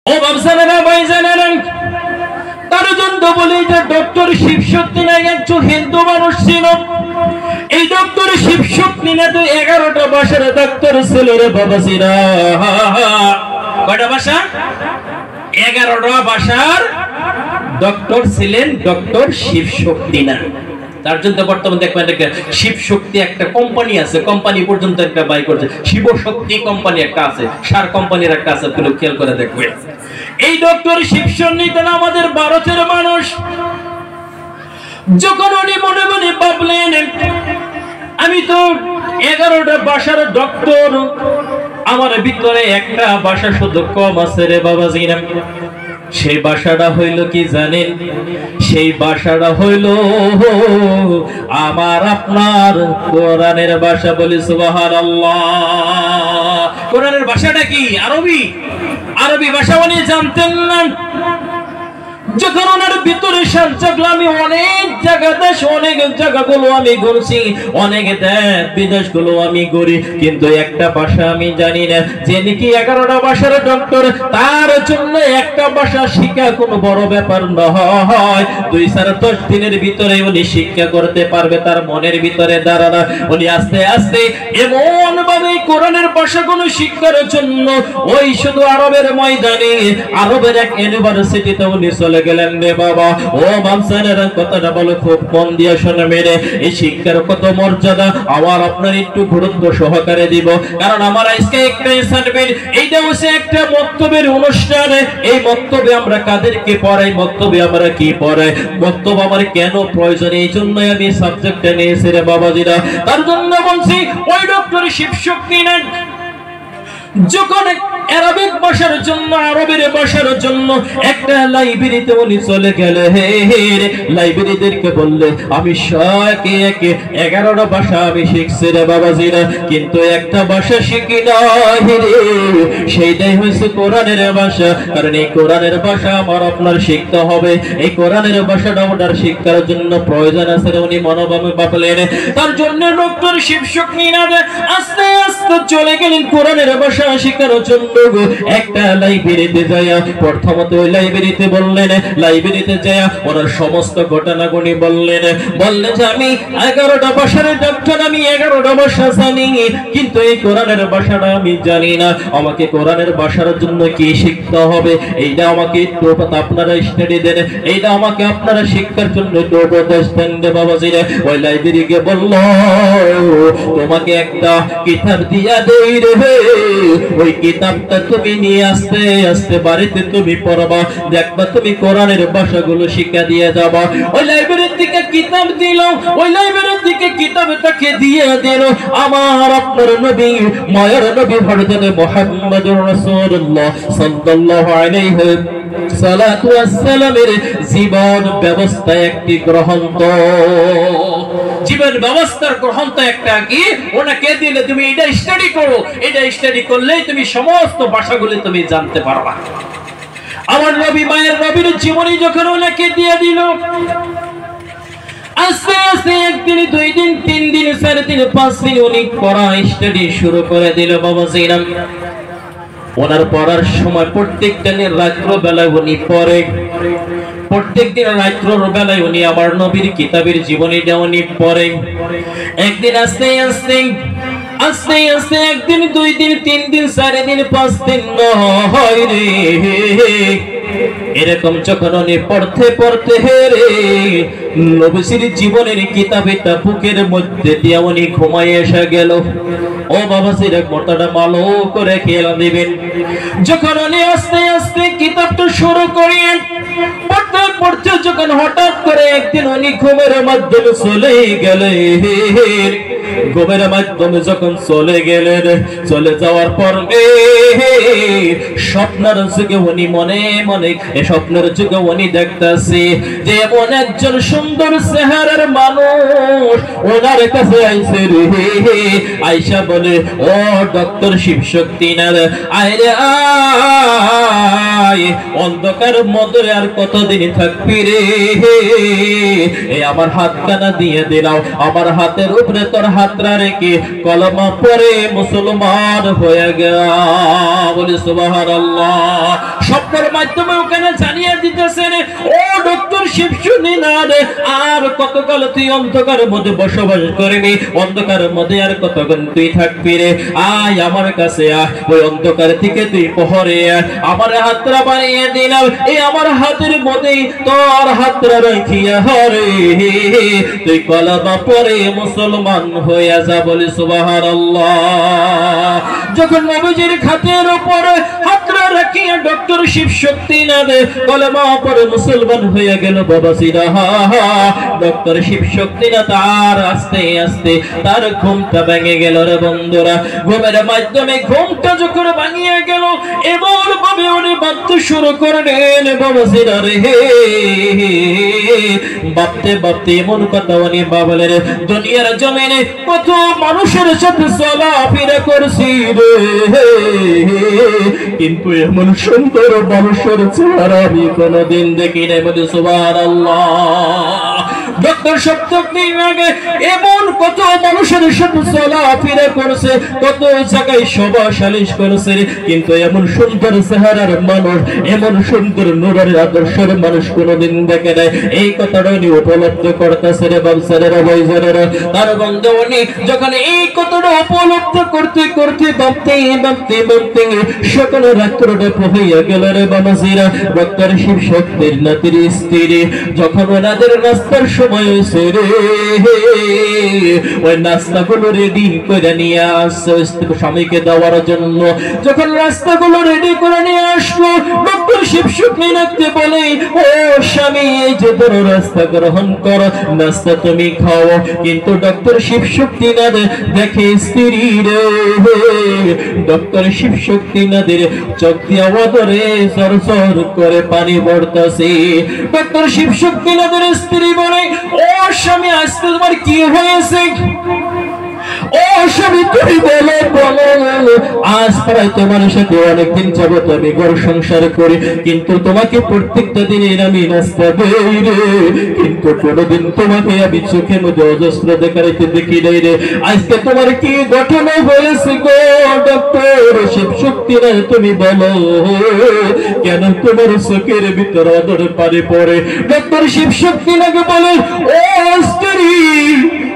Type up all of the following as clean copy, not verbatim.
ও বাবসানেরা ভাইজানেরা, তার জন্য বলি যে ডক্টর শিবশক্তি নামে একজন হিন্দু মানুষ ছিল। এই ডক্টর শিবশক্তি না তো 11টা ভাষার ডাক্তার ছিল রে বাবাজিরা। কয়টা ভাষা? 11টা ভাষার ডক্টর ছিলেন ডক্টর শিবশক্তি না। তার জন্য বর্তমানে দেখবেন শিবশক্তি একটা কোম্পানি আছে, কোম্পানি পর্যন্ত একটা বাই করছে। শিবশক্তি কোম্পানি একটা আছে, সার কোম্পানির একটা আছে, আপনি খেয়াল করে দেখবেন। এই ডক্টর শিবশক্তি না আমাদের ভারতের মানুষ। যখন উনি মনে মনে ভাবলেন আমি তো 11টা ভাষার ডক্টর, আমার ভিতরে একটা ভাষা শুধু কম আছে রে বাবাজি। সেই ভাষাটা হইল কি জানেন? সেই ভাষাটা হইল আমার আপনার কোরআনের ভাষা। বলি সুবহানাল্লাহ। কোরআনের ভাষাটা কি? আরবি। আরবি ভাষা উনি জানতেন না। যখন ওনার ভিতরে জাগলো, আমি অনেক জায়গা দেশ, অনেক জায়গাগুলো আমি ঘুরছি, অনেক দেশ বিদেশগুলো আমি ঘুরি, কিন্তু একটা ভাষা আমি জানি না। যে নাকি 11টা ভাষার ডক্টর, তার জন্য একটা ভাষা শিক্ষা কোনো বড় ব্যাপার নয়। 2-10 দিনের ভিতরে উনি শিক্ষা করতে পারবে, তার মনের ভিতরে দাঁড়ানো। উনি আস্তে আস্তে এমন ভাবে কোরআনের ভাষাগুলো শিক্ষার জন্য ওই শুধু আরবের ময়দানে, আরবের এক ইউনিভার্সিটিতে উনি চলে গেলেন রে বাবা। ও বামসানেরা, কথাটা বলো খুব মন দিয়ে শোনা মেরে। এই শিক্ষার কত মর্যাদা আমার আপনার একটু গুরুত্ব সহকারে দিব, কারণ আমার আজকে একটা অ্যাসাইনমেন্ট। এইটা হচ্ছে একটা বক্তব্যের অনুষ্ঠান। এই বক্তব্যে আমরা কাদেরকে পড়াই, বক্তব্যে আমরা কি পড়াই, বক্তব্য আমার কেন প্রয়োজন, এই জন্য আমি সাবজেক্টটা নিয়েছি রে বাবাজিরা। তার জন্য বলছি ওই ডক্টর শিবশক্তি না যখন আরবিক ভাষার জন্য, আরবের ভাষার জন্য একটা লাইব্রেরিতে উনি চলে গেলে, লাইব্রেরিদেরকে বললে আমি একে একে 11টা ভাষা আমি শিখছি রে বাবাজিরা, কিন্তু একটা ভাষা শিখি নাই রে, সেইটাই হয়েছে কোরআনের ভাষা। কারণ এই কোরআনের ভাষা আমার আপনার শিখতে হবে। এই কোরআনের ভাষাটা ওনার শিক্ষার জন্য প্রয়োজন আছে, উনি মনোভাবে ভাবলেন। তার জন্য ডক্টর শিবশক্তি না আস্তে আস্তে চলে গেলেন কোরআনের ভাষা শিক্ষার জন্য একটা লাইব্রেরিতে যায়া। প্রথমত ওই লাইব্রেরিতে বললেন, লাইব্রেরিতে যায়া ওনার সমস্ত ঘটনাগুলি বললেন যে আমি 11টা ভাষার ডক্টর, আমি 11টা ভাষা জানি, কিন্তু এই কোরআনের ভাষাটা আমি জানি না। আমাকে কোরআনের ভাষার জন্য কি শিখতে হবে, এইটা আমাকে একটু আপনারা স্টাডি দেন, এইটা আমাকে আপনারা শিক্ষার জন্য একটু উপদেশ দেন রে বাবাজিরা। ওই লাইব্রেরিকে বলল তোমাকে একটা কিতাব দিয়া দেই রে, ওই কিতাবটা তুমি নিয়ে আস্তে আস্তে বাড়িতে তুমি পড়বা, দেখবা তুমি কোরআনের ভাষাগুলো শিক্ষা দিয়ে যাবা। ওই লাইব্রেরির থেকে কিতাব দিল, ওই লাইব্রেরির থেকে কিতাবটাকে দিয়ে দিল আমার আপনার নবী, মায়ের নবী হযরত মুহাম্মদুর রাসূলুল্লাহ সাল্লাল্লাহু আলাইহি সালাতু ওয়াসসালামের জীবন ব্যবস্থা একটি গ্রন্থ। জীবন ব্যবস্থার গ্রন্থ একটা কি, ওনাকে দিলে তুমি এটা স্টাডি করো, এটা স্টাডি করলেই তুমি সমস্ত ভাষাগুলো তুমি জানতে পারবা। আমার নবী, মায়ের নবীর জীবনী যখন ওনাকে দিয়ে দিল, আস্তে আস্তে 1 দিন 2 দিন 3 দিন 4 দিন 5 দিন উনি পড়া স্টাডি শুরু করে দিল বাবাজিরা। ওনার পড়ার সময় প্রত্যেক দিনের রাত্র বেলায় উনি পড়ে, প্রত্যেকদিন রাত্রের বেলায় উনি আমার নবীর কিতাবের জীবনীটা উনি পড়ে। একদিন আস্তে আস্তে আস্তে আস্তে 1 দিন 2 দিন 3 দিন 4 দিন 5 দিন হয় রে, এরকম যখন উনি পড়তে পড়তে রে নবীর জীবনের কিতাবটা বুকের মধ্যে দিয়ে উনি ঘুমায় এসে গেল। ও বাবাজিরা, কথাটা ভালো করে খেয়াল দিবেন। যখন উনি আস্তে আস্তে কিতাবটা শুরু করেন, পড়তে পড়তে যখন হঠাৎ করে একদিন উনি ঘুমের মাধ্যমে চলে গেলেন, ঘুমের মাধ্যমে যখন চলে গেলেন, চলে যাওয়ার পর স্বপ্নের যুগে উনি মনে মনে স্বপ্নের যুগে উনি দেখতেছে যে এমন একজন সুন্দর চেহারার মানুষ ওনার কাছে আইছে রে। আয়সা বলে, ও ডক্টর শিবশক্তি না, আয় অন্ধকার মধ্যে আর কতদিন থাকবি রে, এই আমার হাতখানা দিয়ে দিলাও, আমার হাতের উপরে তোর হাতরা রেখে কলমা পড়ে মুসলমান হয়ে গেল। বলি সুবহানাল্লাহ। স্বপ্নের শিবশুনি না রে, আর কতকাল তুই অন্ধকারের মধ্যে বসবাস করবি, অন্ধকারের মধ্যে আর কতক্ষণ তুই থাকবি রে? আয় আমার কাছে আয়, ওই অন্ধকার থেকে তুই প্রহরে আয়। আমার হাতটা বানিয়ে দিলাম, এই আমার হাতের মধ্যে তোর হাতটা রাখিয়া হরে তুই কলমা পড়ে মুসলমান হইয়া যা, বলি সুবহানাল্লাহ। যখন নবীজির খাতের উপরে হাতটা রাখিয়া ডক্টর শিবশক্তি না দে কলমা পড়ে মুসলমান হইয়া গেল বাবাজিরা। ডক্টর শিবশক্তি না তার আস্তে আস্তে তার ঘুমটা ভেঙে গেল রে বন্ধুরা। ঘুমের মাধ্যমে ঘুমটা যখন ভাঙিয়া গেল, এমন ভাবে উনি ভাবতে শুরু করলেন বাবাজিরা রে, ভাবতে ভাবতে এমন কথা উনি ভাবলেন, দুনিয়ার জমিনে কত মানুষের সাথে চলাফেরা করছি রে, কিন্তু এমন সুন্দর মানুষের চেহারা আমি কোনদিন দেখি নাই, বলি সুবহানাল্লাহ। ডক্টর শব্দটি আগে এমন কত মানুষের সাথে চলাফেরা করেছে, কত জায়গায় সভা সালিশ করেছে, কিন্তু এমন সুন্দর চেহারার মানুষ, এমন সুন্দর নূরের আদর্শের মানুষ কোনদিন দেখে নাই। এই কথাটা উনি উপলব্ধি করতেছে রে বাবসারেরা ভাইজানেরা। তার বন্ধু উনি যখন এই কথাটা উপলব্ধি করতে করতে ভাবতে ভাবতে ভাবতে সকালে রাত্রটা হইয়া গেল রে বাবাজিরা। ডক্টর শিবশক্তির নাতির স্ত্রী যখন ওনাদের নাস্তার সময় হয়েছে রে, ওই নাস্তাগুলো রেডি করে নিয়ে আসছে স্বামীকে দেওয়ার জন্য। যখন নাস্তাগুলো রেডি করে নিয়ে আসলো, ডক্টর শিবশক্তি নাচতে বলে, ও স্বামী এই যে ধরো নাস্তা গ্রহণ করো, নাস্তা তুমি খাও। কিন্তু ডক্টর শিবশক্তি না দেখে স্ত্রী রে, ডক্টর শিবশক্তি নাদের চোখ দিয়া ওদরে সরসর করে পানি পড়তাছে। ডক্টর শিবশক্তি নাদের স্ত্রী বলে, ও স্বামী আজকে তোমার কি হয়েছে? ও স্বামী তুমি বলো বলো, আজ প্রায় তোমার সাথে অনেকদিন যাবত আমি ঘর সংসার করি, কিন্তু তোমাকে প্রত্যেকটা দিনের আমি নাস্তা দেই রে, কিন্তু কোনোদিন তোমাকে আমি চোখের মধ্যে অজস্র দেখাইতে দেখি নাই রে। আজকে তোমার কি ঘটনা হয়েছে গো ডক্টর শিবশক্তি না, তুমি বলো কেন তোমার চোখের ভিতর অদর পানি পড়ে? ডক্টর শিবশক্তি নাকে বলে, ও স্ত্রী,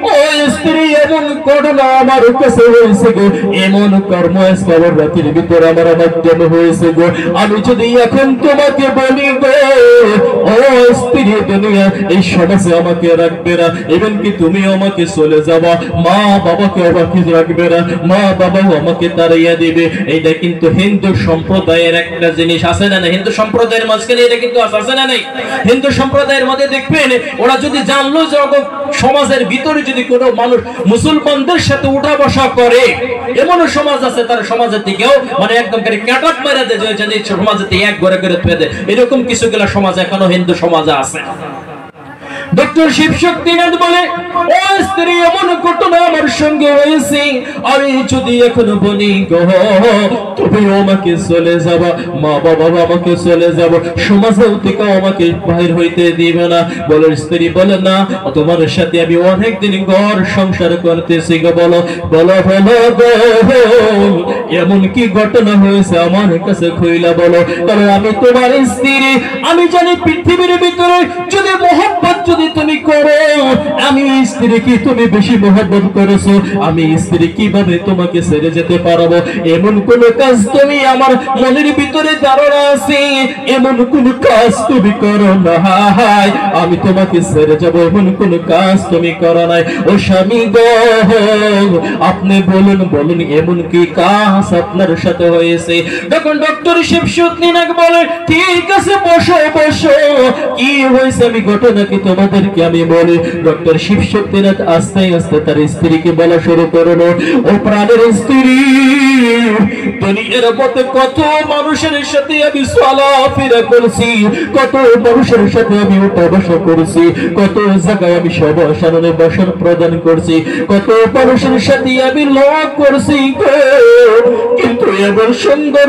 ও স্ত্রী, এমন ঘটনা আমার কাছে হয়েছে গো, এমন কর্ম আজকে আমার রাতের ভিতর আমার মাধ্যমে হয়েছে গো। আমি যদি এখন তোমাকে বলি গো, ও স্ত্রী, দুনিয়া এই সমাজে আমাকে রাখবে না, এবং কি তুমি আমাকে চলে যাবা, মা বাবাকে আমাকে রাখবে না, মা বাবাও আমাকে তাড়াইয়া দিবে। এইটা কিন্তু হিন্দু সম্প্রদায়ের একটা জিনিস আছে না? হিন্দু সম্প্রদায়ের মাঝখানে এটা কিন্তু আছে না? নেই। হিন্দু সম্প্রদায়ের মধ্যে দেখবেন, ওরা যদি জানলো যে সমাজের ভিতরে যদি কোনো মানুষ মুসলমানদের সাথে উঠা বসা করে, এমন সমাজ আছে, তার সমাজের দিকেও মানে একদম করে ক্যাটাপ মেরে দেয়, সমাজের এক ঘরে করে ফেলে দেয়। এরকম কিছুগুলা সমাজ এখনো হিন্দু সমাজে আছে। ডক্টর শিবশক্তিনাথ বলে, ও স্ত্রী, এমন ঘটনা আমার সঙ্গে হয়েছে, আমি যদি এখন বলি গো তুমি আমাকে চলে যাবা, মা বাবা আমাকে চলে যাব, সমাজেও থেকে আমাকে বাহির হইতে দিবে না। বলে স্ত্রী বলে, না, তোমার সাথে আমি অনেকদিন ঘর সংসার করতেছি গো, বলো বলো বলো গো, এমন কি ঘটনা হয়েছে আমার কাছে কইলা বলো। কারণ আমি তোমার স্ত্রী, আমি জানি পৃথিবীর ভিতরে যদি মহব্বত যদি তুমি করো, আমি স্ত্রীকে তুমি বেশি মহব্বত করেছো, আমি স্ত্রী কিভাবে তোমাকে ছেড়ে যেতে পারবো? এমন কোন কাজ তুমি আমার মনের ভিতরে ধারণা আছে, এমন কোন কাজ তুমি করো না, আমি তোমাকে ছেড়ে যাবো, এমন কোন কাজ তুমি করো নাই। ও স্বামী গো, আপনি বলুন বলুন এমন কি কাজ আপনার সাথে হয়েছে? যখন ডক্টর শিবশক্তিনাথ বলে, ঠিক আছে বসো বসো, কি হয়েছে আমি ঘটনা কি তোমাদেরকে আমি বলি। ডক্টর শিবশক্তিনাথ আস্তে আস্তে তার স্ত্রীকে বলা শুরু করলো, ও প্রাণের স্ত্রী, দুনিয়ার মধ্যে কত মানুষের সাথে আমি চলাফেরা করছি, কত মানুষের সাথে আমি উঠা বসা করছি, কত জায়গায় আমি সভা সারণে বসন প্রদান করছি, কত মানুষের সাথে আমি লগ করছি, কিন্তু এবার সুন্দর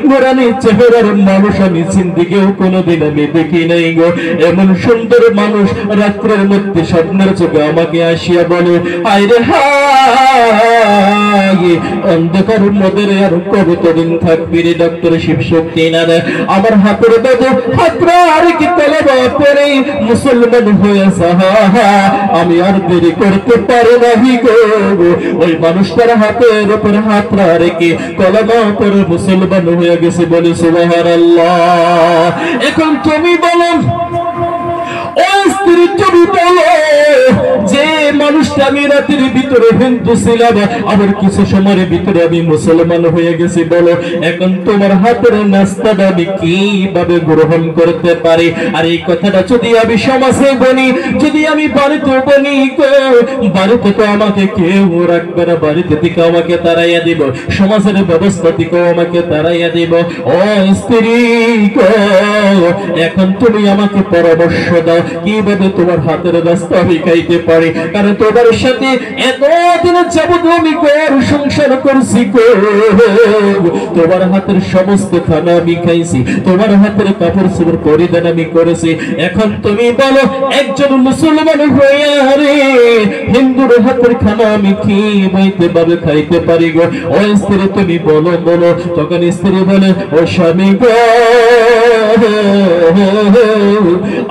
নুরানি চেহারার মানুষ আমি জিন্দেগিও কোনোদিন আমি দেখি নাই গো। এমন সুন্দর মানুষ রাত্রের মধ্যে স্বপ্নের চোখে আমাকে আসিয়া বলে, আরে হায় অন্ধকারের মধ্যে আর কতদিন থাকবি রে ডক্টর শিবশক্তিনাথ আমার হাতের মধ্যে হাতরা আর কি কলমা পড়ে মুসলমান হয়ে যাহা আমি আর দেরি করতে পারি নাহি গো ওই মানুষটার হাতের উপর হাতরা রেখে কলমা পড়ে মুসলমান হয়ে গেছে বলে সুবহানাল্লাহ। এখন তুমি বলো ও স্ত্রী তুমি বলো যে মানুষটা আমি রাতের ভিতরে হিন্দু ছিলাম আবার কিছু সময়ের ভিতরে আমি মুসলমান হয়ে গেছি বলো এখন তোমার হাতের নাস্তাটা আমি কিভাবে গ্রহণ করতে পারি? আর এই কথাটা যদি আমি সমাজে বলি যদি আমি বাড়িতে বলি বাড়িতে তো আমাকে কেউ রাখবে না বাড়িতে থেকে আমাকে তাড়াইয়া দিব সমাজের ব্যবস্থা থেকেও আমাকে তাড়াইয়া দিব। ও স্ত্রী এখন তুমি আমাকে পরামর্শ দাও কিভাবে তোমার হাতের রাস্তা আমি খাইতে পারি কারণ তোমার সাথে এতদিন যাবত আমি সংসার করছি তোমার হাতের সমস্ত খানা আমি খাইছি তোমার হাতের কাপড় চোপড় পরিধান আমি করেছি এখন তুমি বলো একজন মুসলমান হইয়া রে হিন্দুর হাতের খানা আমি কিভাবে খাইতে পারি গো? ও স্ত্রী তুমি বলো বলো তখন স্ত্রী বলে ও স্বামী গো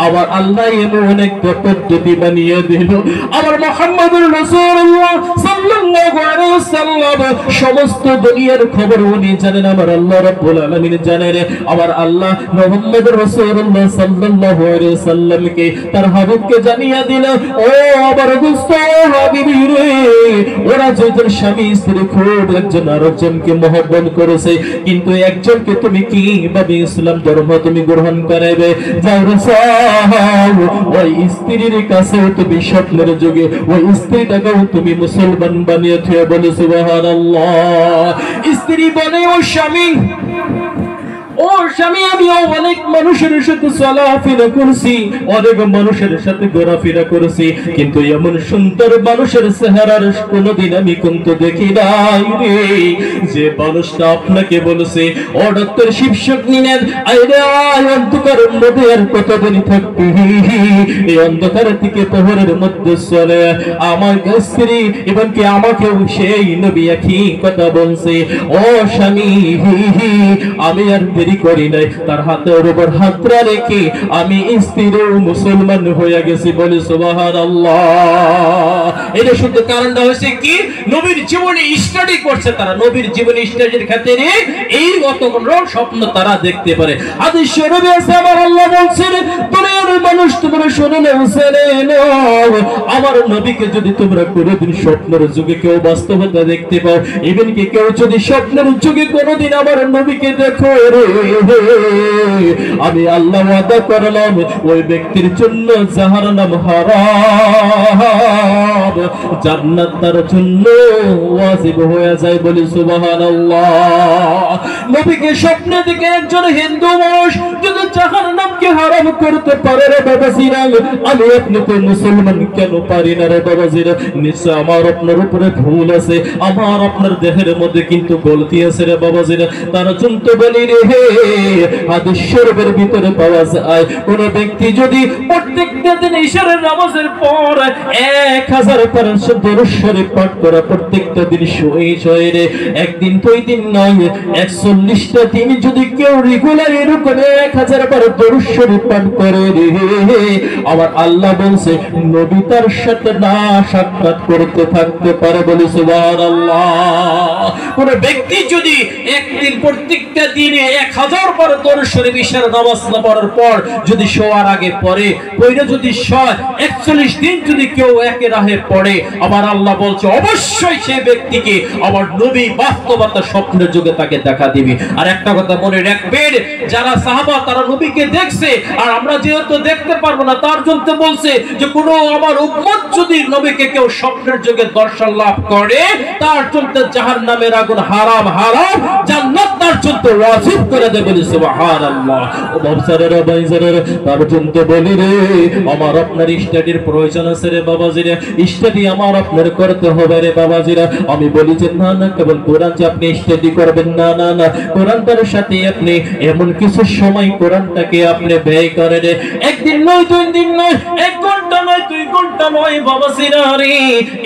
আবার আল্লাহ এমন একটা পদ্ধতি বানিয়ে দিল আমার মুহাম্মদুর রাসূলুল্লাহ সাল্লাল্লাহু আলাইহি ওয়াসাল্লাম সমস্ত দুনিয়ার খবর উনি জানেন আমার আল্লাহ রাব্বুল আলামিন জানেন আমার আল্লাহ মুহাম্মদুর রাসূলুল্লাহ সাল্লাল্লাহু আলাইহি ওয়াসাল্লামকে তার হাবিবকে জানিয়ে দিল ও আমার দোস্ত হাবিবি রে ওরা যেজন স্বামী স্ত্রী খুব একজন আরেকজনকে মহব্বত করেছে কিন্তু একজনকে তুমি কিভাবে ইসলাম ধর্ম তুমি গ্রহণ করাবে যাও ওই স্ত্রীর কাছে তুমি স্বপ্নের যুগে ওই স্ত্রীটাকেও তুমি মুসলমান বানিয়ে থুয়ে বলে সুবহানাল্লাহ। স্ত্রী বলে ও স্বামী আমি অনেক মানুষের সাথে চলাফেরা করছি অনেক মানুষের সাথে ঘোরাফেরা করেছি কিন্তু এমন সুন্দর মানুষের চেহারার কোনোদিন আমি কিন্তু দেখি নাই রে যে মানুষটা আপনাকে বলেছে ও ডক্টর শিবশক্তিনাথ অন্ধকারের মধ্যে আর কতদিন থাকবি এই অন্ধকার থেকে প্রহরের মধ্যে চলে আমার স্ত্রী এবং কি আমাকেও সেই নবী একই কথা বলছে ও স্বামী আমি আর করি নাই তার হাতের উপর হাতরা রেখে আমি স্ত্রী মুসলমান হয়ে গেছি বলে সুবহানাল্লাহ। এটা শুধু কারণটা হচ্ছে কি নবীর জীবনে স্টাডি করছে তারা নবীর জীবনে স্টাডির ক্ষেত্রে এই অতগুলো স্বপ্ন তারা দেখতে পারে হাদিস শরীফে আছে আমার আল্লাহ বলছেন দুনিয়ার মানুষ তোমরা শুনে নাও শুনে নাও আমার নবীকে যদি তোমরা কোনোদিন স্বপ্নের যুগে কেউ বাস্তবতা দেখতে পাও ইভেন কি কেউ যদি স্বপ্নের যুগে কোনোদিন আমার নবীকে দেখো রে আমি আল্লাহ ওয়াদা করলাম ওই ব্যক্তির জন্য জাহান্নাম হারাম জান্নাত তার জন্য ওয়াজিব হয়ে যায় বলি সুবহানাল্লাহ। নবীকে স্বপ্নে দেখে একজন হিন্দু মানুষ যদি জাহান্নামকে হারাম করতে পারে রে বাবাজিরা আমি আপনি তো মুসলমান কেন পারি না রে বাবাজিরা নিশ্চয় আমার আপনার উপরে ভুল আছে আমার আপনার দেহের মধ্যে কিন্তু গলতি আছে রে বাবাজিরা তার জন্য বলি রে হাদিস শরীফের ভিতরে পাওয়া যায় কোন ব্যক্তি যদি প্রত্যেকটা দিন ইশারের নামাজের পর 1000 বার দরুদ শরীফ পাঠ করে প্রত্যেকটা দিন শোয়ে একদিন দুই দিন নয় 41টা দিন যদি কেউ রেগুলার এরকম 1000 বার দরুদ শরীফ পাঠ করে রে আবার আল্লাহ বলছে নবী তার সাথে না সাক্ষাৎ করতে থাকতে পারে বলে সুবহানাল্লাহ। কোন ব্যক্তি যদি একদিন প্রত্যেকটা দিনে 1000 বার দরুদ শরীফ ইশার নামাজ পড়ার পর যদি শোয়ার আগে পড়ে কইরা যদি 41 দিন যদি কেউ একে রাহে পড়ে আবার আল্লাহ বলছে অবশ্যই সেই ব্যক্তিকে আমার নবী বাস্তবতা স্বপ্নের যুগে তাকে দেখা দিবে। আর একটা কথা মনে রাখবেন যারা সাহাবা তারা নবীকে দেখছে আর আমরা যেহেতু দেখতে পারবো না তার জন্য বলছে যে কোন আমার উম্মত যদি নবীকে কেউ স্বপ্নের যুগে দর্শন লাভ করে তার জন্য জাহান্নামের আগুন হারাম হারাম জান্নাত তার জন্য ওয়াজিব করে দেয়, বলি সুবহানাল্লাহ। ও বাবসারেরা ভাইজানেরা, তার জন্য বলি রে, আমার আপনার স্টাডির প্রয়োজন আছে রে বাবাজিরা, স্টাডি আমার আপনার করতে হবে রে বাবাজিরা। আমি বলি যে না না, কেবল কোরআন যে আপনি স্টাডি করবেন না, না না, কোরআনটার সাথে আপনি এমন কিছু সময় কোরআনটাকে আপনি ব্যয় করেন, একদিন নয়, 2 দিন নয়, 1 ঘন্টা নয়, 2 ঘন্টা নয় বাবাজিরা রে,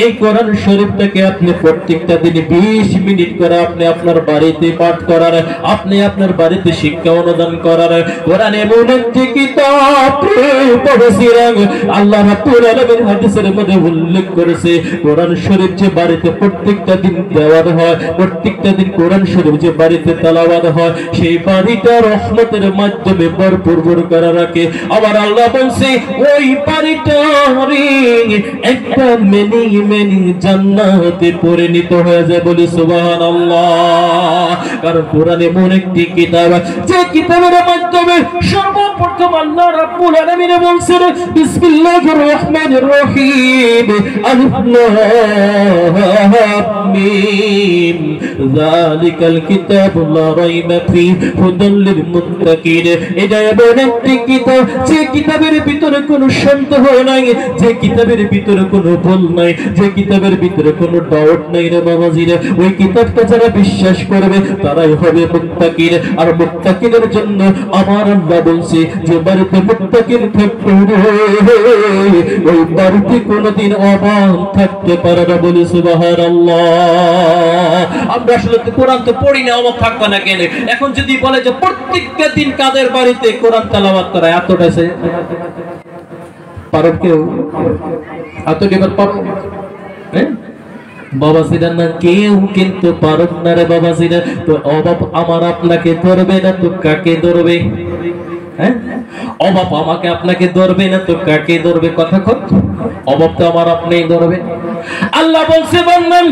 এই কোরআন শরীফটাকে আপনি প্রত্যেকটা দিন 20 মিনিট করে আপনি আপনার বাড়িতে পাঠ করার, আপনি আপনার বাড়িতে শিক্ষা অনুদান করার। কোরআন এমন একটি কিতাব বাবাজিরা, আল্লাহ রাব্বুল আলামিন হাদিসের মধ্যে উল্লেখ করেছে, কোরআন শরীফ যে বাড়িতে প্রত্যেকটা দিন দেওয়ার হয়, প্রত্যেকটা দিন কোরআন শরীফ যে বাড়িতে তেলাওয়াত হয়, সেই বাড়িটা রহমতের মাধ্যমে ভরপুর করে রাখে। আবার আল্লাহ বলছে ওই বাড়িটা একটা মেনি জান্নাতে পরিণত হয়ে যায়, বলি সুবহানাল্লাহ। কারণ কোরআন এমন একটি কিতাব, যে কিতাবের মাধ্যমে সর্বপ্রথম আল্লাহ রাব্বুল আলামিন বলছেন বিসমিল্লাহির রহমানির রহিম, আলিফ লাম মিম, যালিকাল কিতাবু লা রাইবা ফীহি হুদাল লিল মুত্তাকিন। এটা এমন একটি কিতাব, যে কিতাবের ভিতরে কোনো সন্দেহ নাই, যে কিতাবের ভিতরে কোনো ভুল নাই, যে কিতাবের ভিতরে কোনো ডাউট নাই রে বাবাজিরা। ওই কিতাবটা যারা বিশ্বাস করবে তারাই হবে মুত্তাকিন। আর মুত্তাকিনের জন্য আমার আল্লাহ বলছে যে বাড়িতে মুত্তাকিন থাকবে ওই বাড়িতে কোনোদিন অভাব থাকতে পারে না, বলি সুবহানাল্লাহ। আমরা আসলে কোরআন তো পড়ি না, অভাব থাকবে না কেন? এখন যদি বলে যে প্রত্যেকটা দিন কাদের বাড়িতে কোরআন তেলাওয়াত করা, এতটা সে পারব কেউ? এতটা পারব বাবাজিরা না, কেউ কিন্তু পারব না রে বাবাজিরা। তো অভাব আমার আপনাকে ধরবে না তো কাকে ধরবে? হ্যাঁ, অভাব আমাকে আপনাকে ধরবে না তো কাকে ধরবে? কথা কত, অভাব তো আমার আপনিই ধরবে। আল্লাহ বলছে বান্দান,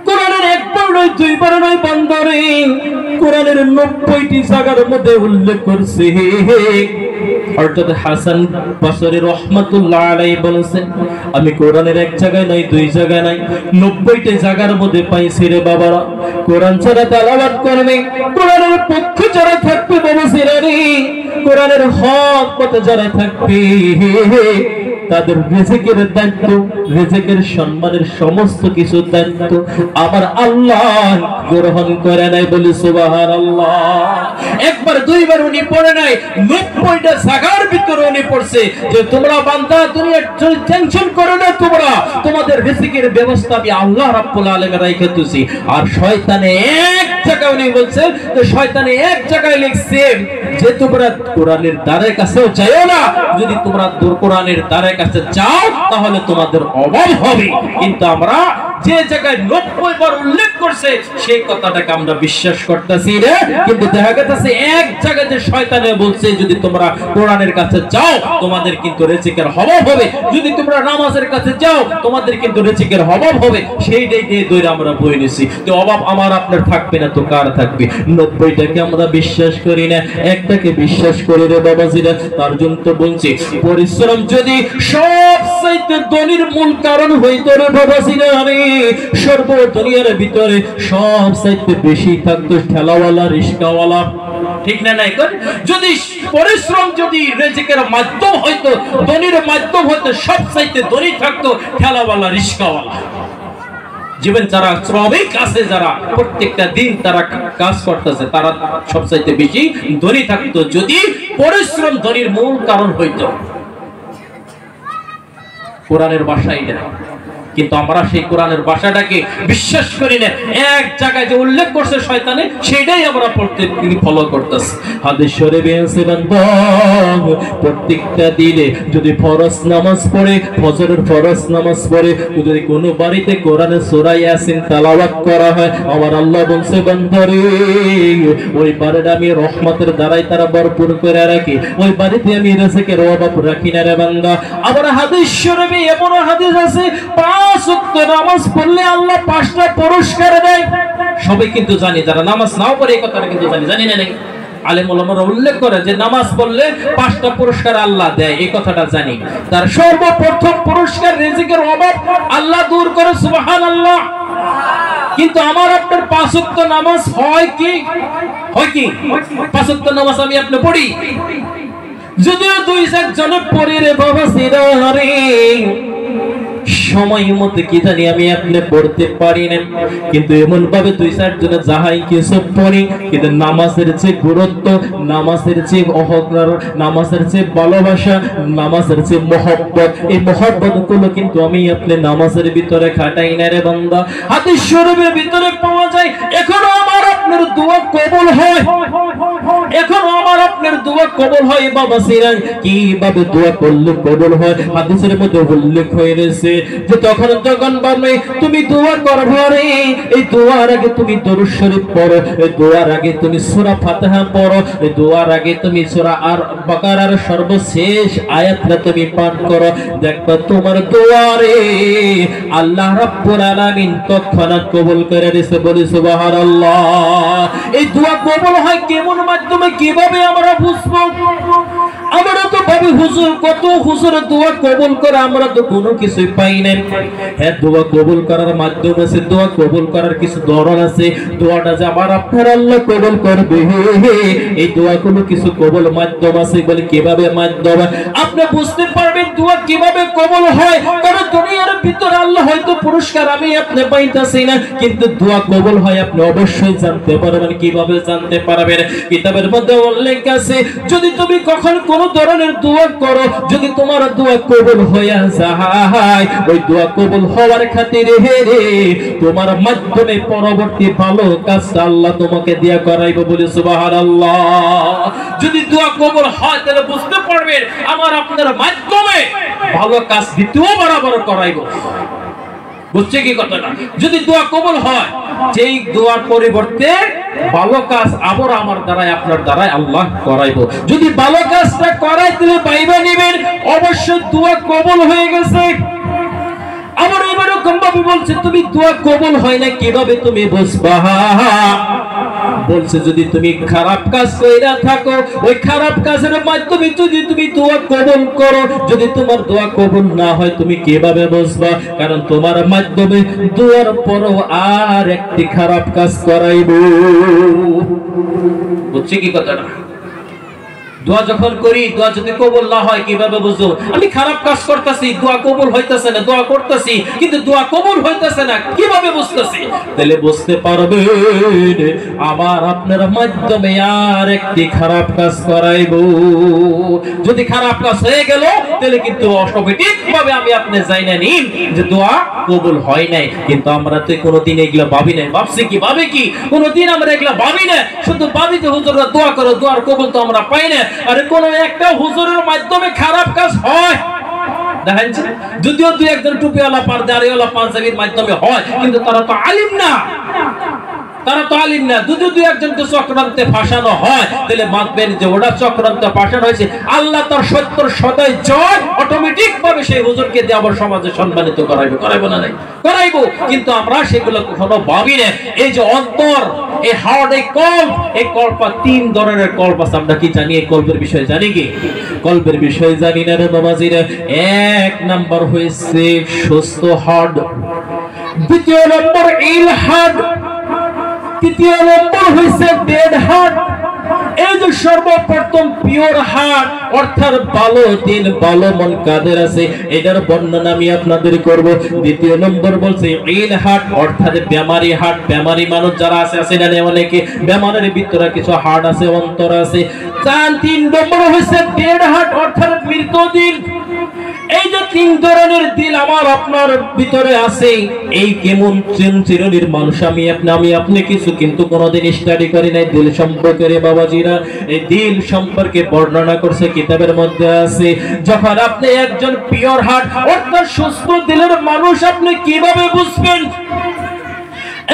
কোরআনের 1 বার নয়, 2 বার নয় বান্দারে, কোরআনের 90টি জায়গার মধ্যে উল্লেখ করছে। হযরত হাসান বসরি রাহমাতুল্লাহ আলাইহি বলেছেন, আমি কোরআনের 1 জায়গায় নাই, 2 জায়গায় নাই, 90টি জায়গার মধ্যে পাইছি রে বাবারা। কোরআন যারা তেলাওয়াত করবে, কোরআনের পক্ষে যারা থাকবে বাবাজিরা রে, কোরআনের হক পথে যারা থাকবে, তাদের রিজিকের দায়িত্ব, রিজিকের সম্মানের সমস্ত কিছু দায়িত্ব আমার আল্লাহ গ্রহণ করে নাই, বলি সুবহানাল্লাহ। 1 বার 2 বার উনি পড়ে নাই, 90টা জায়গার ভিতরে উনি পড়ছে যে তোমরা বান্দা দুনিয়ার টেনশন করো না, তোমরা তোমাদের রিজিকের ব্যবস্থা আমি আল্লাহ রাব্বুল আলামিন রাইখে দিয়েছি। আর শয়তানে 1 জায়গায় উনি বলছে যে শয়তানে 1 জায়গায় লিখছে যে তোমরা কোরআনের দ্বারের কাছেও যাও না, যদি তোমরা কোরআনের দ্বারের কাছে যাও তাহলে তোমাদের অভাব হবে। কিন্তু আমরা যে জায়গায় 90 বার উল্লেখ করছে সেই কথাটাকে আমরা বিশ্বাস করতেছি রে, কিন্তু দেখা গেছে 1 জায়গায় যে শয়তানে বলছে যদি তোমরা কোরআনের কাছে যাও তোমাদের কিন্তু রিজিকের অভাব হবে, যদি তোমরা নামাজের কাছে যাও তোমাদের কিন্তু রিজিকের অভাব হবে, সেইটাই দিয়ে দইরা আমরা বই নিছি। তো অভাব আমার আপনার থাকবে না তো কার থাকবে? 90টাকে আমরা বিশ্বাস করি না, একটাকে বিশ্বাস করি রে বাবাজিরা। তার জন্য তো বলছি পরিশ্রম যদি সবচাইতে ধনীর মূল কারণ হইতো রে বাবাজিরা রে, সর্ব দুনিয়ার ভিতরে সবচাইতে বেশি থাকতো ঠেলাওয়ালা, রিস্কাওয়ালা, ঠিক না? নাই যদি পরিশ্রম যদি রিজিকের মাধ্যম হইতো, ধনীর মাধ্যম হইতো, সবচাইতে ধনী থাকতো ঠেলাওয়ালা, রিস্কাওয়ালা। জীবন যারা শ্রমিক আছে, যারা প্রত্যেকটা দিন তারা কাজ করতেছে, তারা সবচাইতে বেশি ধনী থাকতো যদি পরিশ্রম ধনীর মূল কারণ হইতো। কোরআনের ভাষা এটা, কিন্তু আমরা সেই কোরআনের ভাষাটাকে বিশ্বাস করি না। 1 জায়গায় যে উল্লেখ করছে শয়তানে, সেটাই আমরা প্রত্যেকদিন ফলো করতেছি। হাদিস শরীফে আছে বান্দা প্রত্যেকটা দিনে যদি ফরজ নামাজ পড়ে, ফজরের ফরজ নামাজ পড়ে, যদি কোনো বাড়িতে কোরআনের সূরা ইয়াসিন তেলাওয়াত করা হয়, আমার আল্লাহ বলছে বান্দা রে, ওই বাড়িটা আমি রহমতের দ্বারাই তারা ভরপুর করে রাখি, ওই বাড়িতে আমি রিজিকের অভাব রাখি না রে বান্দা। আবার হাদিস শরীফে এমন হাদিস আছে 5 ওয়াক্ত নামাজ পড়লে আল্লাহ 5টা পুরস্কার দেয়। সবাই কিন্তু জানি, যারা নামাজ নাও পড়ে এই কথাটা কিন্তু জানি না নাকি? আলেম ওলামারা উল্লেখ করে যে নামাজ পড়লে 5টা পুরস্কার আল্লাহ দেয়, এই কথাটা জানি। তার সর্বপ্রথম পুরস্কার রিজিকের অভাব আল্লাহ দূর করে, সুবহানাল্লাহ। কিন্তু আমার আপনার 5 ওয়াক্ত নামাজ হয় কি হয় কি? 5 ওয়াক্ত নামাজ আমি আপনি পড়ি, যদিও 2-4 জনে পড়ি রে বাবা সিরারে, সময় মতো কি জানি আমি আপনি পড়তে পারি না, কিন্তু এমন ভাবে 2-4 জনে যাহাই কিছু পড়ি, কিন্তু নামাজের যে গুরুত্ব, নামাজের যে অহংকার, নামাজের যে ভালোবাসা, নামাজের যে মহব্বত, এই মহব্বত গুলো কিন্তু আমি আপনি নামাজের ভিতরে খাটাই না রে বান্দা। হাদিস শরীফের ভিতরে পাওয়া যায় এখনো আমার আপনার দোয়া কবুল হয়, এখনো আমার আপনার দোয়া কবুল হয় বাবা সিরাজ। কিভাবে দোয়া করলে কবুল হয়? হাদিসের মধ্যে উল্লেখ হয়েছে যে যখন বাবা তুমি দোয়া করবে রে, এই দোয়ার আগে তুমি দরুদ শরীফ পড়ো, এই দোয়ার আগে তুমি সূরা ফাতিহা পড়ো, এই দোয়ার আগে তুমি সূরা আর বাকারার সর্বশেষ আয়াতটা তুমি পাঠ করো, দেখবা তোমার দোয়া রে আল্লাহ রাব্বুল আলামিন তৎক্ষণাৎ কবুল করে দিয়েছে। বলি সুবহানাল্লাহ। এই দোয়া কবুল হয় কেমন মাধ্যমে, কিভাবে আমরা বুঝবো? আমরা তো ভাবি হুজুর কত হুজুর দোয়া কবুল করে, আমরা তো কোনো কিছুই পাই না। হ্যাঁ, দোয়া কবুল করার মাধ্যম আছে, দোয়া কবুল করার কিছু ধরন আছে। দোয়াটা যে আমার আপনার আল্লাহ কবুল করবে, এই দোয়া কোনো কিছু কবুল মাধ্যম আছে। বলে কিভাবে মাধ্যম? আপনি বুঝতে পারবেন দোয়া কিভাবে কবুল হয়, কারণ দুনিয়ার ভিতরে আল্লাহ হয়তো পুরস্কার আমি আপনি পাইতাছি না, কিন্তু দোয়া কবুল হয় আপনি অবশ্যই জানতে পারবেন। কিভাবে জানতে পারবেন? কিতাবের মধ্যে উল্লেখ আছে, যদি তুমি কখন কোন ধরনের দোয়া করো, যদি তোমার দোয়া কবুল হইয়া যায়, ওই দোয়া কবুল হওয়ার খাতিরে রে তোমার মাধ্যমে পরবর্তী ভালো কাজটা আল্লাহ তোমাকে দিয়া করাইবো। বলি সুবহানাল্লাহ। যদি দোয়া কবুল হয় তাহলে বুঝতে পারবেন আমার আপনার মাধ্যমে ভালো কাজ দ্বিতীয় বরাবর করাইবো। বুঝছে কি কথাটা? যদি দোয়া কবুল হয়, যেই দোয়ার পরিবর্তে ভালো কাজ আবার আমার দ্বারাই আপনার দ্বারাই আল্লাহ করাইবো। যদি ভালো কাজটা করাই দিলে পাইবা নিবেন, অবশ্যই দোয়া কবুল হয়ে গেছে। আবার এরকম ভাবে বলছে তুমি দোয়া কবুল হয় না, কিভাবে তুমি বুঝবা? বলছে যদি তুমি খারাপ কাজ কইরা থাকো, ওই খারাপ কাজের মাধ্যমে যদি তুমি দোয়া কবুল করো, যদি তোমার দোয়া কবুল না হয় তুমি কিভাবে বুঝবা? কারণ তোমার মাধ্যমে দোয়ার পরও আর একটি খারাপ কাজ করাইবো। বুঝছি কি কথাটা? দোয়া যখন করি, দোয়া যদি কবুল না হয় কিভাবে বুঝবো? আমি খারাপ কাজ করতেছি, দোয়া কবুল হইতেছে না, দোয়া করতেছি কিন্তু দোয়া কবুল হইতেছে না, কিভাবে বুঝতেছি? তাহলে বুঝতে পারবেন আমার আপনার মাধ্যমে আর একটি খারাপ কাজ করাইবো। যদি খারাপ কাজ হয়ে গেল তাহলে কিন্তু অটোমেটিক ভাবে আমি আপনি যাই না নিন যে দোয়া কবুল হয় নাই। কিন্তু আমরা তো কোনোদিন এগুলা ভাবি নাই। ভাবছি কি? ভাবে কি? কোনোদিন আমরা এগুলা ভাবি না, শুধু ভাবি যে হুজুররা দোয়া করো, দোয়ার কবুল তো আমরা পাই না। আরে কোন একটা হুজুরের মাধ্যমে খারাপ কাজ হয় দেখেন, যদিও 2-1 টুপিওয়ালা পারদারিওয়ালা পাঞ্জাবির মাধ্যমে হয়, কিন্তু তারা তো আলিম না, তারা তো আলিম না। যদি 2-1 চক্রান্তে ফাঁসানো হয় তাহলে মানবেন যে ওটা চক্রান্তে ফাঁসানো হয়েছে, আল্লাহ তার সত্যর সদাই জয় অটোমেটিক ভাবে সেই হুজুরকে দিয়ে আবার সমাজে সম্মানিত করাইবে। করাইবো না? নাই করাইবো, কিন্তু আমরা সেগুলো কখনো ভাবি না। এই যে অন্তর, এই হার্ট, এই কল্পা 3 ধরনের কল্প আছে। আমরা কি জানি এই কল্পের বিষয়ে? জানি কি? কল্পের বিষয়ে জানি না রে বাবাজিরা। 1 নাম্বার হয়েছে সুস্থ হার্ট, 2 নম্বর ইল হার্ট, 3 নম্বর হইছে ডেড হার্ট। এই যে সর্বপ্রথম পিওর হার্ট অর্থাৎ ভালো দিল, ভালো মন কাদের আছে, এটার বর্ণনা আমি আপনাদের করব। 2 নম্বর বলছে ইল হার্ট অর্থাৎ বেমারি হার্ট। বেমারি মানুষ যারা আছে না, অনেকে বেমারের ভিতরে কিছু হার্ট আছে, অন্তর আছে। 3 নম্বর হইছে ডেড হার্ট অর্থাৎ মৃত দিল। এই যে 3 ধরনের দিল আমার আপনার ভিতরে আছে, এই কেমন শ্রেণীর মানুষ আমি আপনি কিছু কিন্তু কোনোদিন স্টাডি করি নাই দিল সম্পর্কে রে বাবাজিরা। এই দিল সম্পর্কে বর্ণনা করছে কিতাবের মধ্যে আছে। যখন আপনি একজন পিওর হার্ট অর্থাৎ সুস্থ দিলের মানুষ আপনি কিভাবে বুঝবেন?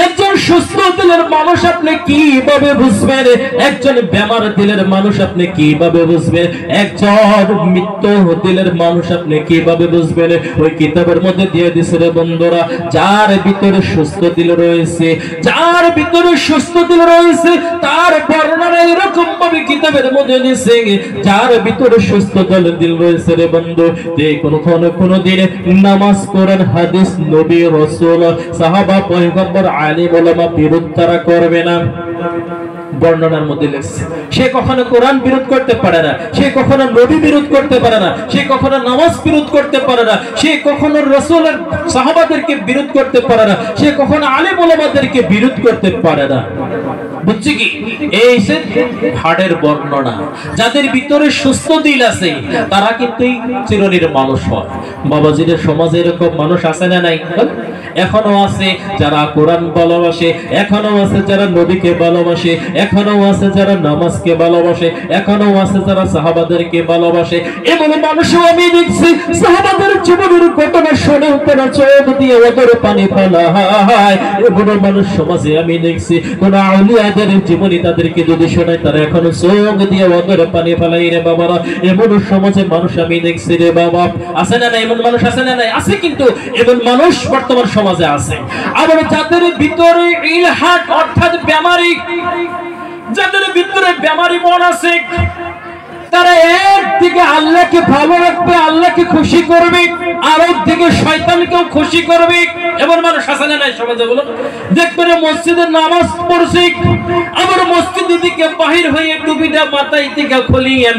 একজন সুস্থ দিলের মানুষ আপনি কিভাবে বুঝবেন? একজন বেমার দিলের মানুষ আপনি কিভাবে বুঝবেন? একজন মৃত্যু দিলের মানুষ আপনি কিভাবে বুঝবেন? ওই কিতাবের মধ্যে দিয়ে দিছে রে বন্ধুরা, যার ভিতরে সুস্থ দিল রয়েছে, যার ভিতরে সুস্থ দিল রয়েছে তার বর্ণনা এরকম ভাবে কিতাবের মধ্যে দিছে, যার ভিতরে সুস্থ দিল রয়েছে রে বন্ধু, যে কোনদিন নামাজ, কোরআন, হাদিস, নবী, রাসূল, সাহাবা, পয়গম্বর, আলিম, উলামা বিরোধিতা করবে না। বর্ণনার মধ্যে লেখছে। সে কখনো কোরআন বিরোধ করতে পারে না, সে কখনো নবী বিরোধ করতে পারে না, সে কখনো নামাজ বিরোধ করতে পারে না, সে কখনো রাসূলের সাহাবাদেরকে বিরোধ করতে পারে না, সে কখনো আলেম ওলামাদেরকে বিরোধ করতে পারে না। বুঝছি কি? এই সে হাড়ের বর্ণনা। যাদের ভিতরে সুস্থ দিল আছে তারা কিন্তু চিরনির মানুষ হয়। বাবাজিদের সমাজে এরকম মানুষ আছে না নাই? এখনো আছে যারা কোরআন ভালোবাসে, এখনো আছে যারা নবীকে ভালোবাসে, এখনো আছে যারা নামাজকে ভালোবাসে, এখনো আছে যারা সাহাবাদেরকে ভালোবাসে। এমন মানুষও আমি দেখছি সাহাবাদের জীবনের ঘটনা শুনে তারা চোখ দিয়ে ওদের পানি ফেলা হয়। এমন মানুষ সমাজে আমি দেখছি কোন আউলিয়াদের জীবনী তাদেরকে যদি শোনায় তারা এখনো চোখ দিয়ে ওদের পানি ফেলাই রে বাবারা। এমন সমাজে মানুষ আমি দেখছি রে বাবা। আছে না নাই? এমন মানুষ আছে না নাই? আছে, কিন্তু এমন মানুষ বর্তমান সমাজে আছে। আবার যাদের ভিতরে ইলহাদ অর্থাৎ বেমারি, যাদের ভিতরে বেমারি মন আছে, তারা একদিকে আল্লাহকে ভালো রাখবে, আল্লাহকে খুশি করবে, আর একদিকে শয়তানকেও খুশি করবে। এমন মানুষ আছে না নাই সমাজে? বলো। দেখবেন মসজিদে নামাজ পড়ছে, আবার মসজিদের দিকে বাহির হয়ে টুপিটা মাথায় থেকে খুলিয়েন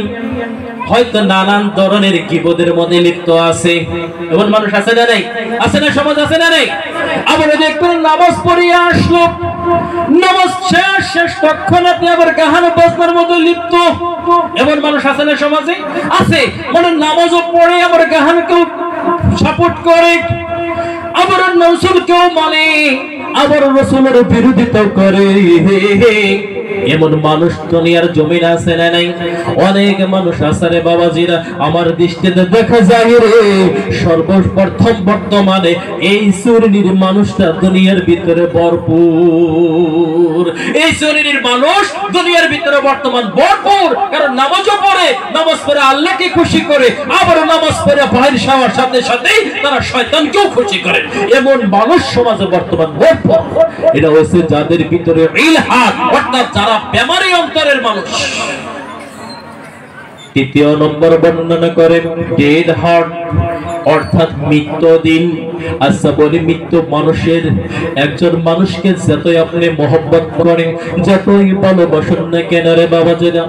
হয়তো নানান ধরনের গীবতের মধ্যে লিপ্ত আছে। এমন মানুষ আছে না নাই? আছে না? সমাজ আছে না নাই? আবার দেখবেন নামাজ পড়িয়ে আসলো, নামাজ শেষ তৎক্ষণাৎ আবার গান বাজনার মধ্যে লিপ্ত। এমন মানুষ আছে না সমাজে? আছে। মানে নামাজও পড়ে আবার গানকেও সাপোর্ট করে, আবার রাসূলকেও মানে, আবার রাসূলের বিরোধিতা করে। এমন মানুষ দুনিয়ার জমিন আছে না নাই? অনেক মানুষ আছে রে বাবাজিরা। আমার দৃষ্টিতে দেখা যায় রে সর্বপ্রথম বর্তমানে এই শ্রেণীর মানুষটা দুনিয়ার ভিতরে ভরপুর। এই শ্রেণীর মানুষ দুনিয়ার ভিতরে বর্তমান ভরপুর। কারণ নামাজও পড়ে, নামাজ পড়ে আল্লাহকে খুশি করে, আবার নামাজ পড়ে বাহির যাওয়ার সাথে সাথেই তারা শয়তানকেও খুশি করে। এমন মানুষ সমাজে বর্তমান ভরপুর। এটা হচ্ছে যাদের ভিতরে ইলহাদ অর্থাৎ যারা বেমারি অন্তরের মানুষ। তৃতীয় নম্বর বর্ণনা করেন ডেড হার্ট অর্থাৎ মৃত্যুদিন। আচ্ছা বলি, মৃত্যু মানুষের, একজন মানুষকে যতই আপনি মহব্বত করেন, যতই ভালোবাসেন না কেন রে বাবাজিরা,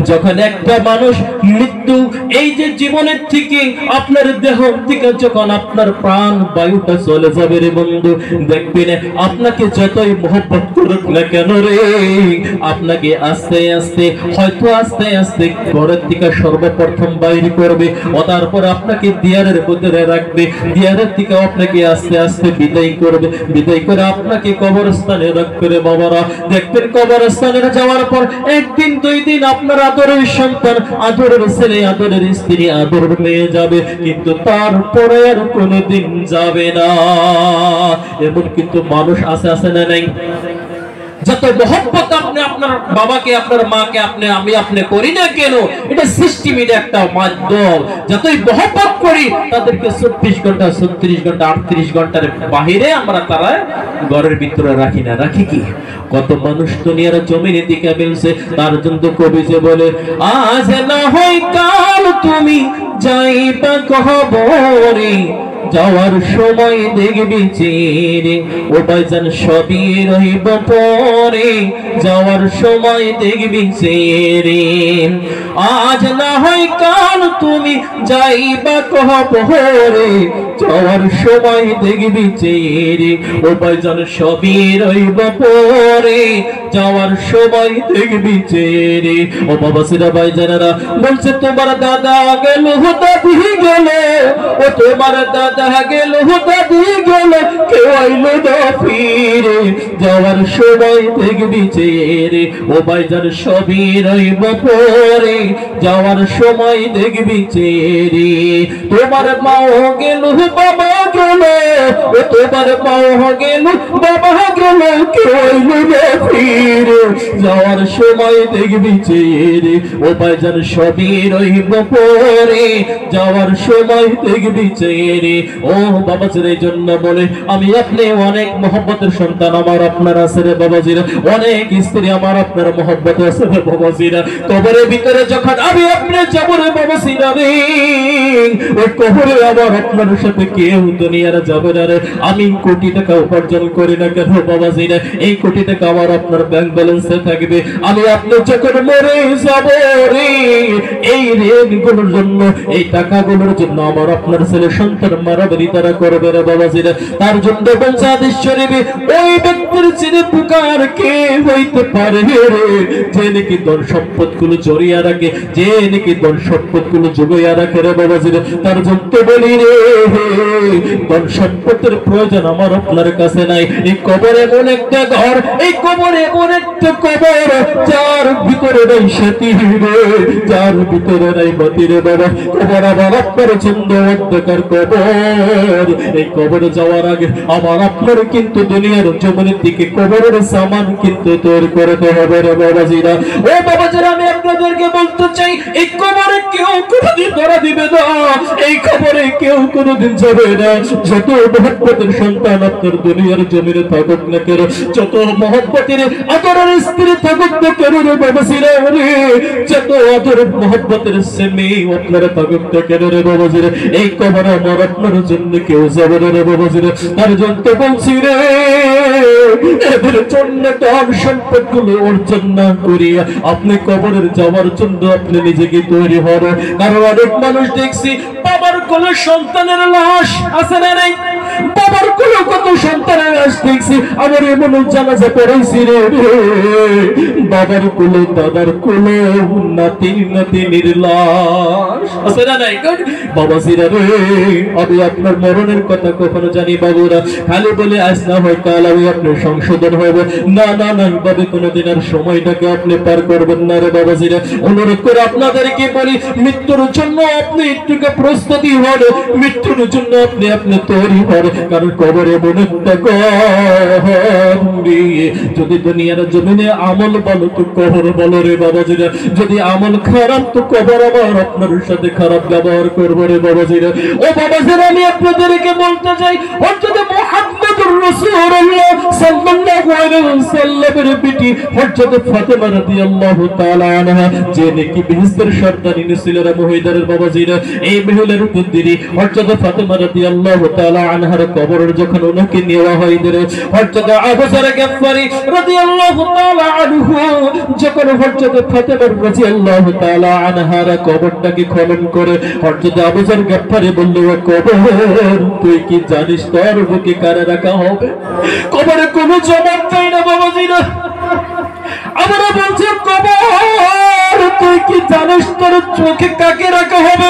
যখন একটা মানুষ মৃত্যু এই যে জীবনের থেকে আপনার দেহ থেকে যখন আপনার প্রাণ বায়ুটা চলে যাবে রে বন্ধু, দেখবেন আপনাকে যতই মহব্বত করুক না কেন রে, আপনাকে আস্তে আস্তে হয়তো আস্তে আস্তে ঘরের থেকে সর্বপ্রথম বাইরে করবে, ও তারপর আপনাকে দিয়ারের ভিতরে রাখবে, দিয়ারের থেকে আপনাকে আস্তে আস্তে বিদায় করবে, বিদায় করে আপনাকে কবরস্থানে রাখবে রে বাবারা। দেখবেন কবরস্থানে যাওয়ার পর একদিন দুই দিন আপনার আদরের সন্তান, আদরের ছেলে, আদরের স্ত্রী, আদর পেয়ে যাবে, কিন্তু তারপরে আর কোনোদিন যাবে না। এমন কিন্তু মানুষ আছে, আছে না নাই? যত মহব্বত আপনি আপনার বাবাকে, আপনার মাকে আপনি করি না কেন, এটা সিস্টেমের একটা মাধ্যম। যতই মহব্বত করি তাদেরকে 24 ঘন্টা 36 ঘন্টা 38 ঘন্টার বাহিরে আমরা তারা ঘরের ভিতরে রাখি না। রাখি কি? কত মানুষ দুনিয়ার জমিনে দিকে ফেলছে। তার জন্য কবি যে বলে, আজ না হয় কাল তুমি যাইবা কবরে, যাওয়ার সময় দেখবি চিরে, ও ভাইজান সবই রহিব পরে, যাওয়ার সময় দেখবি চিরে। আজ না হয় কাল তুমি যাইবা কবরে, যাওয়ার সময় দেখবি চিরে, ও ভাইজান সবই রহিব পরে, যাওয়ার সময় দেখবি চিরে। ও বাবাসিরা ভাইজানেরা বলছে, তোমার দাদা গেল, দাদি গেল, ও তোমার দাদা গেল, দাদি গেল, কেউ আইলো না ফিরে, যাওয়ার সময় দেখবি চেরে, ও ভাইজান সবই রইব পরে, যাওয়ার সময় দেখবি চেরে। তোমার মাও গেল, বাবা গেল, ও তোমার মাও গেল, বাবা গেল, কেউ আইলো না ফিরে, যাওয়ার সময় দেখবি চেরে, ও ভাইজান সবই রইব পরে, যাওয়ার সময় দেখবি চেরে। ও বাবাজির এই জন্য বলে আমি আপনি অনেক মহব্বতের সন্তান আমার আপনার আছে রে বাবাজিরা, অনেক স্ত্রী আমার আপনার মহব্বত আছে রে বাবাজিরা। কবরের ভিতরে যখন আমি আপনি যাব রে বাবাজিরা রে, ওই কবরে আমার আপনার সাথে কেউ দুনিয়ার যাবে না রে। আমি কোটি টাকা উপার্জন করি না কেন বাবাজিরা, এই কোটি টাকা আমার আপনার ব্যাংক ব্যালেন্সে থাকবে। আমি আপনি যখন মরে যাব রে, এই ঋণগুলোর জন্য এই টাকাগুলোর জন্য আমার আপনার ছেলে সন্তান মারামারি তারা করবে রে বাবাজিরা। তার জন্য বলছে হাদিস শরীফে, ওই ব্যক্তির চিনে পুকার কে হইতে পারে রে, যে নাকি ধন সম্পদ গুলো জড়িয়ে রাখে, যে নাকি ধন সম্পদ গুলো জুগিয়ে রাখে রে বাবাজিরা। তার জন্য বলি রে, ধন সম্পদের প্রয়োজন আমার আপনার কাছে নাই। এই কবর এমন একটা ঘর, এই কবর এমন একটা কবর যার ভিতরে নাই সাথী রে, যার ভিতরে নাই বাতি রে বাবা। কবর আমার আপনার জন্য অন্ধকার কবর। এই কবরে যাওয়ার আগে আমার আপনার কিন্তু দুনিয়ার জমিনের দিকে কবরের সামান কিন্তু তৈরি করতে হবে রে বাবাজিরা। ও বাবাজিরা, আমি আপনাদেরকে বলতে চাই, এই কবরে কেউ কোনোদিন ধরা দিবে না, এই কবরে কেউ কোনোদিন যাবে না। যত মহব্বতের সন্তান আপনার দুনিয়ার জমিনে থাকুক না কেন, যত মহব্বতের আদরের স্ত্রী থাকুক না কেন রে বাবাজিরা রে, যত আদরের মহব্বতের মেয়ে আপনারা থাকুক না কেন রে বাবাজিরা, এই কবরে আমার আপনার জন্য কেউ যাবে না রে বাবাজিরা। তার জন্য বলছি রে, এদের জন্য ধন সম্পদ গুলো অর্জন না করিয়া আপনি কবরের যাওয়ার জন্য আপনি নিজেকে তৈরি হন। কারণ অনেক মানুষ দেখছি বাবার কোলে সন্তানের লাশ আছে না নাই, বাবার কোলে কত সন্তানের লাশ দেখছি। আমার এমন জানাজা পড়াইছি রে, বাবার কোলে দাদার কোলে নাতি নাতির লাশ আছে না নাই। বাবাজিরা রে, আমি আপনার মরণের কথা কখনো জানি বাবুরা, খালি বলে আজ না হয় কাল আমি আপনার সংশোধন হবে না, না না ভাবে কোনোদিন আর সময়টাকে আপনি পার করবেন না রে বাবাজিরা। অনুরোধ করে আপনাদেরকে বলি, মৃত্যুর জন্য আপনি একটুকে প্রস্তুতি হন, মৃত্যুর জন্য আপনি আপনি তৈরি হন। কারণ কবরে মনে যদি দুনিয়ার জমিনে আমল বলো তো কবর বলো রে বাবাজিরা, যদি আমল খারাপ তো কবর আবার আপনার সাথে খারাপ ব্যবহার করবো রে বাবাজিরা। ও বাবাজিরা, আমি আপনাদেরকে বলতে চাই, হযরত মুহাম্মদুর রাসূলুল্লাহ সাল্লাল্লাহু আলাইহি ওয়াসাল্লামের বিটি হযরত ফাতেমা রাদিয়াল্লাহু তাআলা আনহা, যে নাকি বেহেশতের সর্দারিনী ছিল রে মহিদারের বাবাজিরা, এই মহিলার পুত্রী হযরত ফাতেমা রাদিয়াল্লাহু তাআলা আনহার কবরের যখন ওনাকে নেওয়া হয় রে, হযরত আবু যর গফফারি রাদিয়াল্লাহু তাআলা আনহু যখন হযরত ফাতেমা রাদিয়াল্লাহু তাআলা আনহার কবরটাকে খনন করে হযরত আবু যর গফফারি বলল, ও কবর তুই কি জানিস তোর বুকে কারে রাখা হবে? কবরে কোনো জবাব চাই না বাবাজিরা। আমরা বলছি, কবর তুই কি জানিস তোর চোখে কাকে রাখা হবে?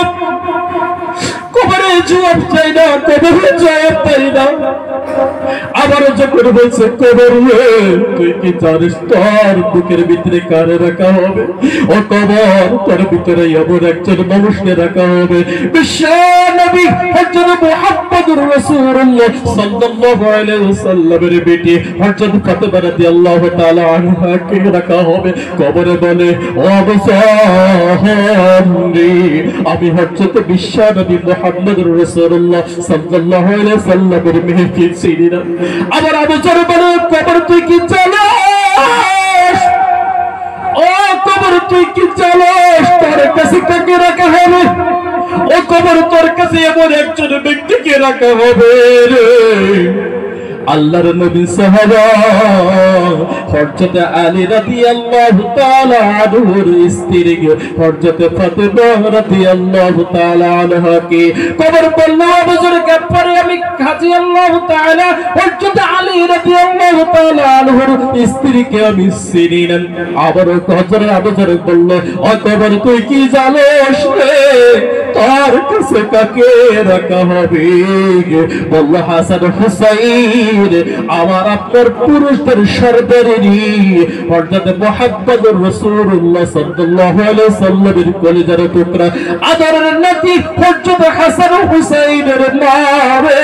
কবরে জবাব চাই না, কবরে জবাব চাই না। আবারও যখন বলছে, কবর তুই কি জানিস তোর বুকের ভিতরে কারে রাখা হবে? ও কবর, তোর ভিতরে এমন একজন মানুষকে রাখা হবে, বিশ্ব নবী হযরত মুহাম্মদুর রাসূলুল্লাহ সাল্লাল্লাহু আলাইহি ওয়াসাল্লামের বেটি হযরত ফাতেমা রাদিয়াল্লাহু তাআলা আনহাকে রাখা হবে। কবরে বলে, ও আবসারি, আমি হযরত বিশ্ব নবী মুহাম্মদুর রাসূলুল্লাহ সাল্লাল্লাহু আলাইহি ওয়াসাল্লামের মেয়েকে চিনি না। আবার আবু যর বলে, কবর তুই কি জানিস? ও কবর তুই কি জানিস তোর কাছে কাকে রাখা হবে? ও কবর তোর কাছে এমন একজন ব্যক্তিকে রাখা হবে রে, আল্লাহর নবী সাহাবা হযরত আলী রাদিয়াল্লাহু তাআলা আনহুর স্ত্রী হযরত ফাতেমা রাদিয়াল্লাহু তাআলা আনহাকে কবর বলল, আবু যর গফফারি, আমি রাদিয়াল্লাহু তাআলা হযরত আলী রাদিয়াল্লাহু তাআলা আনহুর স্ত্রীকে আমি চিনি না। আবার হযরত আবু যর বলল, ও কবর তুই কি জানিস রে তোর কাছে কাকে রাখা হবে? বলল, হাসান হুসাইন, আমার আপনার পুরুষদের সর্দারিনী হযরত মুহাম্মদুর রাসূলুল্লাহ সাল্লাল্লাহু আলাইহি ওয়াসাল্লামের কলিজার টুকরা আদরের নাতি হযরত হাসান হুসাইনের নামে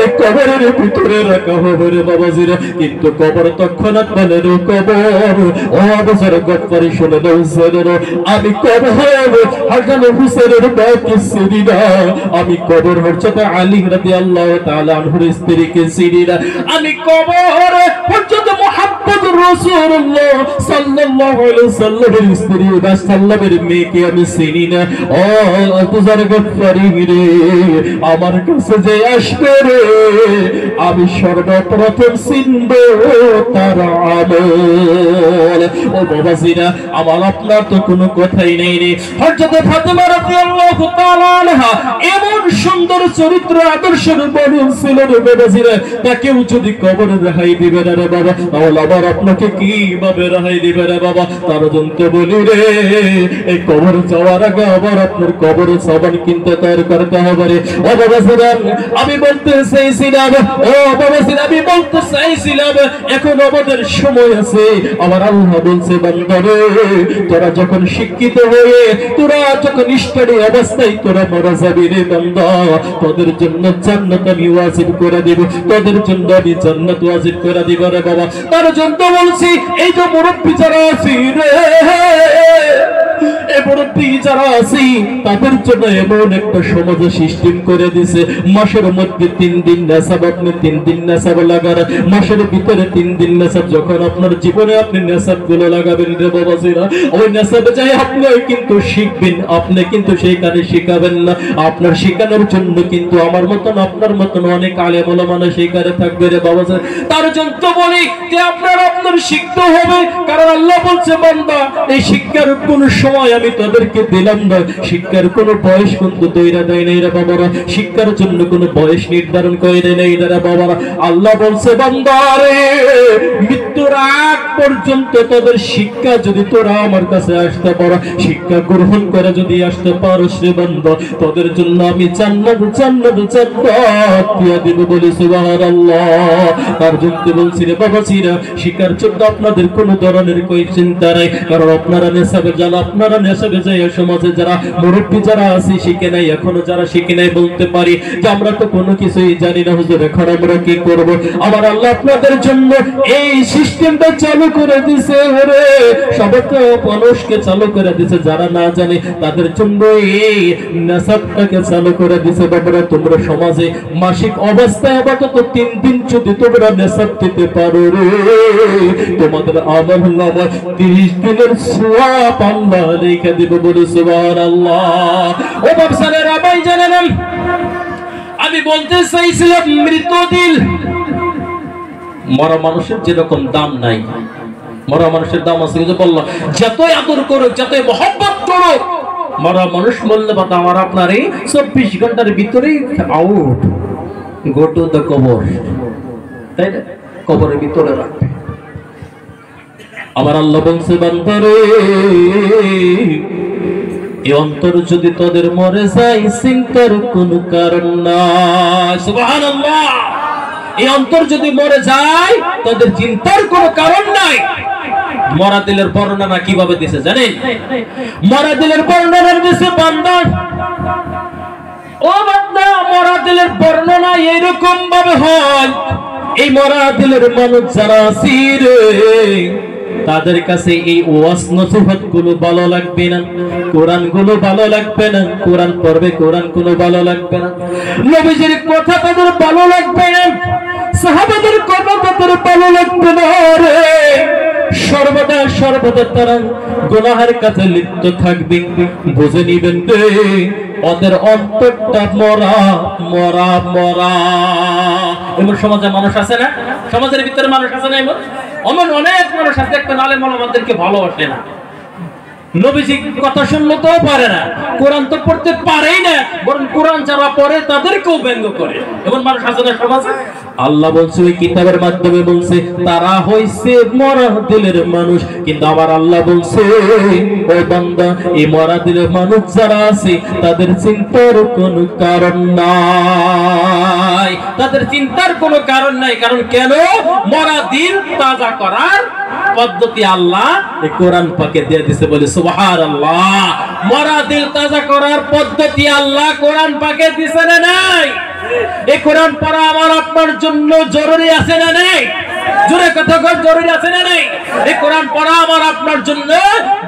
এই কবরের ভিতরে রাখা হবে রে বাবাজিরা। কিন্তু কবর তৎক্ষণাৎ বলে, রে কবর, ও আবু যর গফফারি শুনে নাও, আমি কবর হাসান হুসাইনের নাম কবরকে চিনি না, আমি কবর হযরত আলী রাদিয়াল্লাহু তাআলা আনহুর স্ত্রীকে চিনি না, আমি কবর হযরত মুহাম্মদুর রাসূলুল্লাহ সাল্লাল্লাহু আলাইহি ওয়াসাল্লামের স্ত্রী রাসূলের মেয়েকে আমি চিনি না। ও তুজার গফারি রে, আমার কাছে যে আসবে রে, আমি সর্বপ্রথম চিনব তার আমল। ও বাবাজিরা, আমার আপনার তো কোনো কথাই নেই রে। হযরত ফাতেমা রাদিয়াল্লাহু তাআলা আনহা এমন সুন্দর চরিত্র আদর্শের মানুষ ছিল রে বাবাজিরা, তাকেও যদি কবরে রেহাই দিবে না রে বাবা, তাহলে আবার আপনাকে কিভাবে রেহাই দিবে রে বাবা? তার জন্য বলি রে, এই কবর যাওয়ার আগে আবার আপনার কবরে সাবান কিনতে তৈরি করতে হবে রে। ও বাবাজিরা, আমি বলতে চাইছিলাম, ও বাবাজিরা, আমি বলতে চাইছিলাম এখন আমাদের সময় আছে। আমার আল্লাহ বলছে, বান্দা রে, তোরা যখন শিক্ষিত হয়ে, তোরা যখন স্টাডি অবস্থায় তোরা মারা যাবি রে বান্দা, তোদের জন্য জান্নাত আমি ওয়াজিব করে দেব, তোদের জন্য আমি জান্নাত ওয়াজিব করে দেব রে বাবা। তার জন্য বলছি, এই যে মুরব্বি যারা আছি রে, এই মুরব্বি যারা আছি, তাদের জন্য এমন একটা সমাজ সিস্টেম করে দিছে, মাসের মধ্যে 3 দিন নেশাব, আপনি 3 দিন নেশাব লাগার, মাসের ভিতরে 3 দিন নেশাব। যখন আপনার জীবনে আপনি নেশাব গুলো লাগাবেন রে বাবাজিরা, ওই নেশাবে যাই আপনি কিন্তু শিখবেন, আপনি কিন্তু সেইখানে শিখাবেন না, আপনার শেখানোর জন্য কিন্তু আমার মতন আপনার মতন অনেক আলেম ওলামা সেইখানে থাকবে রে বাবাজিরা। তার জন্য বলি যে আপনার শিখতে হবে, কারণ আল্লাহ বলছে, বান্দা এই শিক্ষার কোন সময় আমি তাদেরকে দিলাম না, শিক্ষার কোনো বয়স কিন্তু তৈরি দেয় নাই রে বাবারা, শিক্ষার জন্য কোনো বয়স নির্ধারণ করে দেয় নাই রে বাবারা। আল্লাহ বলছে, বান্দা রে, মৃত্যুর আগ পর্যন্ত তোদের শিক্ষা যদি তোরা আমার কাছে আসতে পারো, শিক্ষা গ্রহণ করে যদি আসতে পারো রে বান্দা, তোদের জন্য আমি জান্নাত জান্নাত জান্নাত দিয়ে দেব বলে সুবহানাল্লাহ। তার জন্য বলছি রে বাবাজিরা, শিক্ষার জন্য আপনাদের কোনো ধরনের কই চিন্তা নাই, কারণ আপনারা নেশাবে যারা, আপনারা নেশাবে যায় সমাজে যারা মুরব্বী যারা আছে শিখে নাই, এখনো যারা শিখে নাই বলতে পারি যে আমরা তো কোনো কিছুই জানি না হুজুর, এখন আমরা কি করব? আমার আল্লাহ আপনাদের জন্য এই সিস্টেমটা চালু করে দিছে রে, সবটা মানুষকে চালু করে দিছে, যারা না জানে তাদের জন্য এই নেশাবটাকে চালু করে দিছে। বাবারা, তোমরা সমাজে মাসিক অবস্থায় আপাতত 3 দিন যদি তোমরা নেশাব দিতে পারো রে, তোমাদের আমল নামায় 30 দিনের সওয়াব আল্লাহ লিখে দেব বলে সুবহানাল্লাহ। ও বাবসানেরা, ভাই জানেন, আমি বলতে চাইছিলাম মৃত দিল, মরা মানুষের যেরকম দাম নাই, মরা মানুষের দাম আছে কিছু বললো, যতই আদর করো, যতই মহব্বত করো, মরা মানুষ মরলে বাদ আমার আপনার এই 24 ঘন্টার ভিতরেই আউট, গো টু দ্য কবর, তাই না? কবরের ভিতরে রাখবে। আমার আল্লাহ বলছে, বান্দা রে, এই অন্তর যদি তোদের মরে যায়, চিন্তার কোনো কারণ নাই। সুবহানাল্লাহ। এই অন্তর যদি মরে যায়, তোদের চিন্তার কোনো কারণ নাই। মরা দিলের বর্ণনা কিভাবে দিছে জানেন? মরা দিলের বর্ণনা দিছে, বান্দা ও বান্দা, মরা দিলের বর্ণনা এরকম ভাবে হয়, এই মরা দিলের মানুষ যারা আছে রে, তাদের কাছে এই ওয়াজ নসিহত গুলো ভালো লাগবে না, কোরআন গুলো ভালো লাগবে না, কোরআন পড়বে কোরআন গুলো ভালো লাগবে না, নবীজির কথা তাদের ভালো লাগবে না, সাহাবাদের কথা তাদের ভালো লাগবে না রে। সর্বদা সর্বদা তারা গুনাহের কাছে লিপ্ত থাকবে। বুঝে নিবেন রে, ওদের অন্তরটা মরা মরা মরা। এমন সমাজে মানুষ আছে না? সমাজের ভিতরে মানুষ আছে না? এমন অনেক মানুষ আছে, একটা আলেম ওলামাদেরকে ভালোবাসে না, নবীজি কথা শুনলে তো পারে না, কোরআন তো পড়তে পারেই না, বরং কোরআন যারা পড়ে তাদেরকেও ব্যঙ্গ করে। এমন মানুষ আছে না সমাজে? আল্লাহ বলছে, ওই কিতাবের মাধ্যমে বলছে তারা হইছে মরা দিলের মানুষ, কিন্তু আমার আল্লাহ বলছে, ও বান্দা, এই মরা দিলের মানুষ যারা আছে তাদের চিন্তার কোনো কারণ নাই, তাদের চিন্তার কোনো কারণ নাই। কারণ কেন? মরা দিল তাজা করার পদ্ধতি আল্লাহ এই কোরআন পাকে দিয়ে দিয়েছে বলে সুবহানাল্লাহ। মরা দিল তাজা করার পদ্ধতি আল্লাহ কোরআন পাকে দিয়েছে না নাই? এই কোরআন পড়া আমার আপনার জন্য জরুরি আছে না নাই? জোরে কথা কর, জরুরি আছে না নাই? এই কোরআন পড়া আমার আপনার জন্য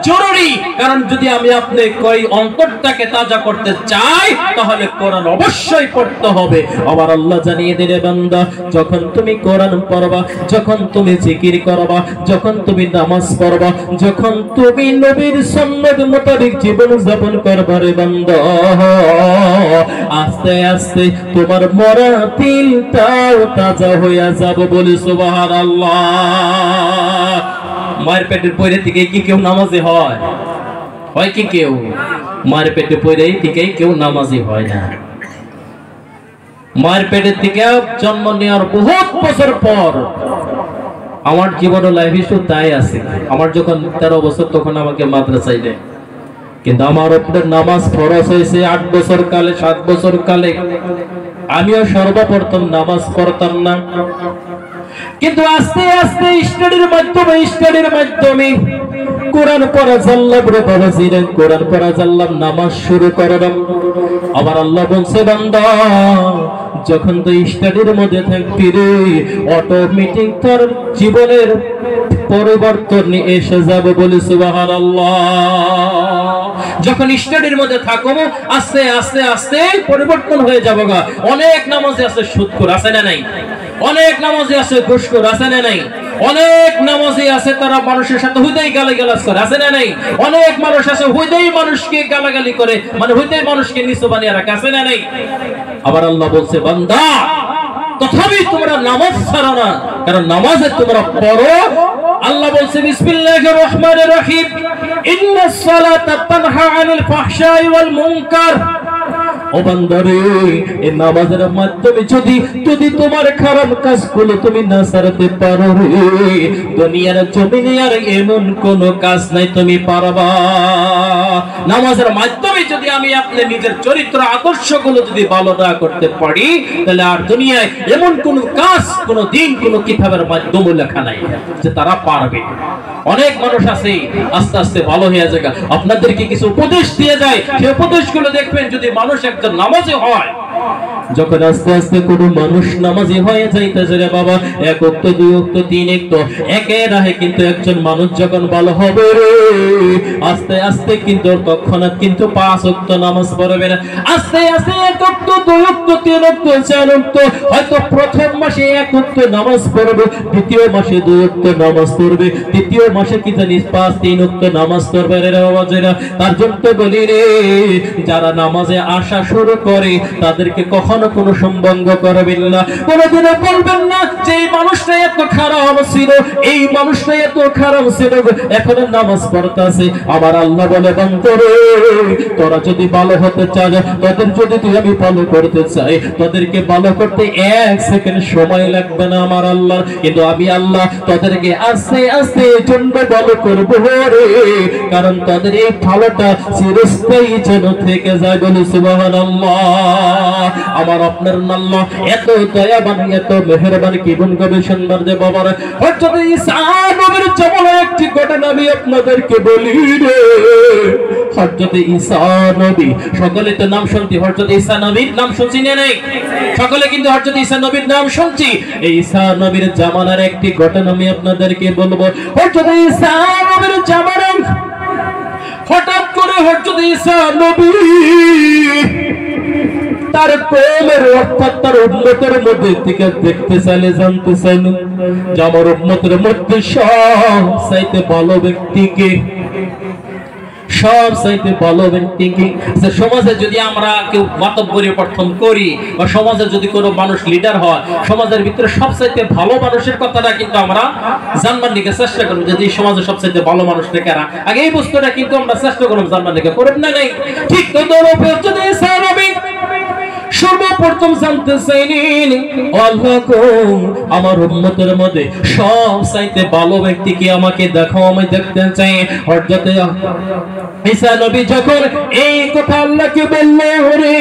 জরুরি, কারণ যদি আমি আপনি কই অন্তরটাকে তাজা করতে চাই তাহলে কোরআন অবশ্যই পড়তে হবে। আমার আল্লাহ জানিয়ে দিলে বান্দা, যখন তুমি কোরআন পড়বা, যখন তুমি জিকির করবা, যখন তুমি নামাজ পড়বা, যখন তুমি নবীর সুন্নাত মোতাবেক জীবন যাপন করবা রে বান্দা, আস্তে আস্তে তোমার মরা দিলটাও তাজা হয়ে যাবে। বলি সুবহানাল্লাহ। মায়ের পেটের পয়রে থেকে কি কেউ নামাজি হয়? হয় কি কেউ? মায়ের পেটে পয়রে থেকে কেউ নামাজি হয় না। মায়ের পেটের থেকে জন্ম নেওয়ার বহুত বছর পর, আমার জীবন লাইফ ইস্যু তাই আছে। আমার যখন 13 বছর তখন আমাকে মাদ্রাসায় দেয়, কিন্তু আমার উপরে নামাজ ফরজ হয়েছে 8 বছর কালে, 7 বছর কালে। আমিও সর্বপ্রথম নামাজ পড়তাম না, কিন্তু আস্তে আস্তে স্টাডির মাধ্যমে কোরআন পড়া জানলাম রে বাবা জিরেন, কোরআন পড়া জানলাম, নামাজ শুরু করলাম। আবার আল্লাহ বলছে বান্দা, যখন তুই স্টাডির মধ্যে থাকবি রে, অটোমেটিক তোর জীবনের পরিবর্তন এসে যাবে। বলি সুবহানাল্লাহ। যখন স্টাডির মধ্যে থাকো আস্তে আস্তে আস্তে পরিবর্তন হয়ে যাবে গা। অনেক নামাজি আছে সুদখোর, আছে না নাই? অনেক নামাজি আছে ঘুষখোর, আছে না নাই? অনেক নামাজি আছে তারা মানুষের সাথে হুদাই গালাগালাজ করে, আছে না নাই? অনেক মানুষ আছে হুদাই মানুষকে গালাগালি করে, মানে হুদাই মানুষকে নিচু বানিয়ে রাখে, আছে না নাই? আবার আল্লাহ বলছে বান্দা, তথাপি তোমরা নামাজ ছাড়ো না, কারণ নামাজে তোমরা পড়ো। আল্লাহ বলছে বিসমিল্লাহির রহমানির রহিম, ইন্নাস সালাতা তানহা আনিল ফাহশাই ওয়াল মুনকার। ও বান্দারে, এই নামাজের মাধ্যমে যদি তোমার খারাপ কাজগুলো তুমি না ছাড়তে পারো রে, দুনিয়ার জমিনে আর এমন কোন কাজ নাই তুমি পারবা। নামাজের মাধ্যমে যদি আমি আপনি নিজের চরিত্র আদর্শগুলো যদি ভালো না করতে পারি, তাহলে আর দুনিয়ায় এমন কোন কাজ, কোন দিন, কোন কিতাবের মাধ্যমে লেখা নাই যে তারা পারবে। অনেক মানুষ আছে আস্তে আস্তে ভালো হয়ে যায়। আপনাদেরকে কিছু উপদেশ দিয়ে যায়, সেই উপদেশগুলো দেখবেন যদি মানুষ একজন নামাজি হয়, যখন আস্তে আস্তে কোনো মানুষ নামাজি হয়ে যাইতেছে রে বাবা, 1 ওয়াক্ত 2 ওয়াক্ত 3 ওয়াক্ত একে রাহে, কিন্তু একজন মানুষ যখন ভালো হবে রে, আস্তে আস্তে কিন্তু তৎক্ষণাৎ কিন্তু 5 ওয়াক্ত নামাজ পড়বে না। আস্তে আস্তে 1 ওয়াক্ত 2 ওয়াক্ত 3 ওয়াক্ত 4 ওয়াক্ত, হয়তো প্রথম মাসে 1 ওয়াক্ত নামাজ পড়বে, দ্বিতীয় মাসে 2 ওয়াক্ত নামাজ পড়বে, তৃতীয় মাসে কি জানিস 5-3 ওয়াক্ত নামাজ পড়বে রে বাবা যারা। তার জন্য বলি রে, যারা নামাজে আসা শুরু করে তাদেরকে কখনো কোনো সম্বন্ধ করবেন না, কোনোদিনও বলবেন না যে এই মানুষটা এত খারাপ ছিল, এই মানুষটা এত খারাপ ছিল, এখন নামাজ পড়তেছে। আমার আল্লাহ বলে বান্দরে, তোরা যদি ভালো হতে চাস, তোদের যদি তুই আমি ভালো করতে চাই, তোদেরকে ভালো করতে 1 সেকেন্ড সময় লাগবে না আমার আল্লাহ, কিন্তু আমি আল্লাহ তোদেরকে আস্তে আস্তে জন্য ভালো করবো রে, কারণ তোদের এই ভালোটা চিরস্থায়ী যেন থেকে যায়। বলি সুবহানাল্লাহ। আমার আপনার আল্লাহ এত দয়াবান, এত মেহেরবান, কি গুণ গবেষণার যে বাবার। হযরত ঈসা নবীর জীবনের একটি ঘটনা আমি আপনাদেরকে বলি রে। হযরত ঈসা নবী, সকলে তো নাম শুনছি, হযরত ঈসা নবীর নাম শুনছি না নাই? সকলে কিন্তু হযরত ঈসা নবীর নাম শুনছি। এই ঈসা নবীর জামানার একটি ঘটনা আমি আপনাদেরকে বলবো। হযরত ঈসা নবীর জামানায় হঠাৎ করে হযরত ঈসা নবী তার কওমের, অর্থাৎ তার উম্মতের মধ্যে থেকে দেখতে চাইলে, জানতে চাইল যে আমার উম্মতের মধ্যে সবচাইতে ভালো ব্যক্তিকে, সবচাইতে ভালো ব্যক্তিকে। সমাজে যদি আমরা কেউ মাতব পরিবর্তন করি, বা সমাজে যদি কোনো মানুষ লিডার হয়, সমাজের ভিতরে সবচাইতে ভালো মানুষের কথাটা কিন্তু আমরা জানবার দিকে চেষ্টা করব, যদি সমাজে সবচাইতে ভালো মানুষটা কারা। আগে এই বস্তুটা কিন্তু আমরা চেষ্টা করব জানবার দিকে, করব না নাই? ঠিক তো যদি ঈসা নবী সর্বপ্রথম জানতে চাইলেন, আল্লাহ গো, আমার উম্মতের মধ্যে সবচাইতে ভালো ব্যক্তি কি, আমাকে দেখাও, আমি দেখতে চাই। হযরত ঈসা নবী যখন এই কথা আল্লাহকে বললেন, রে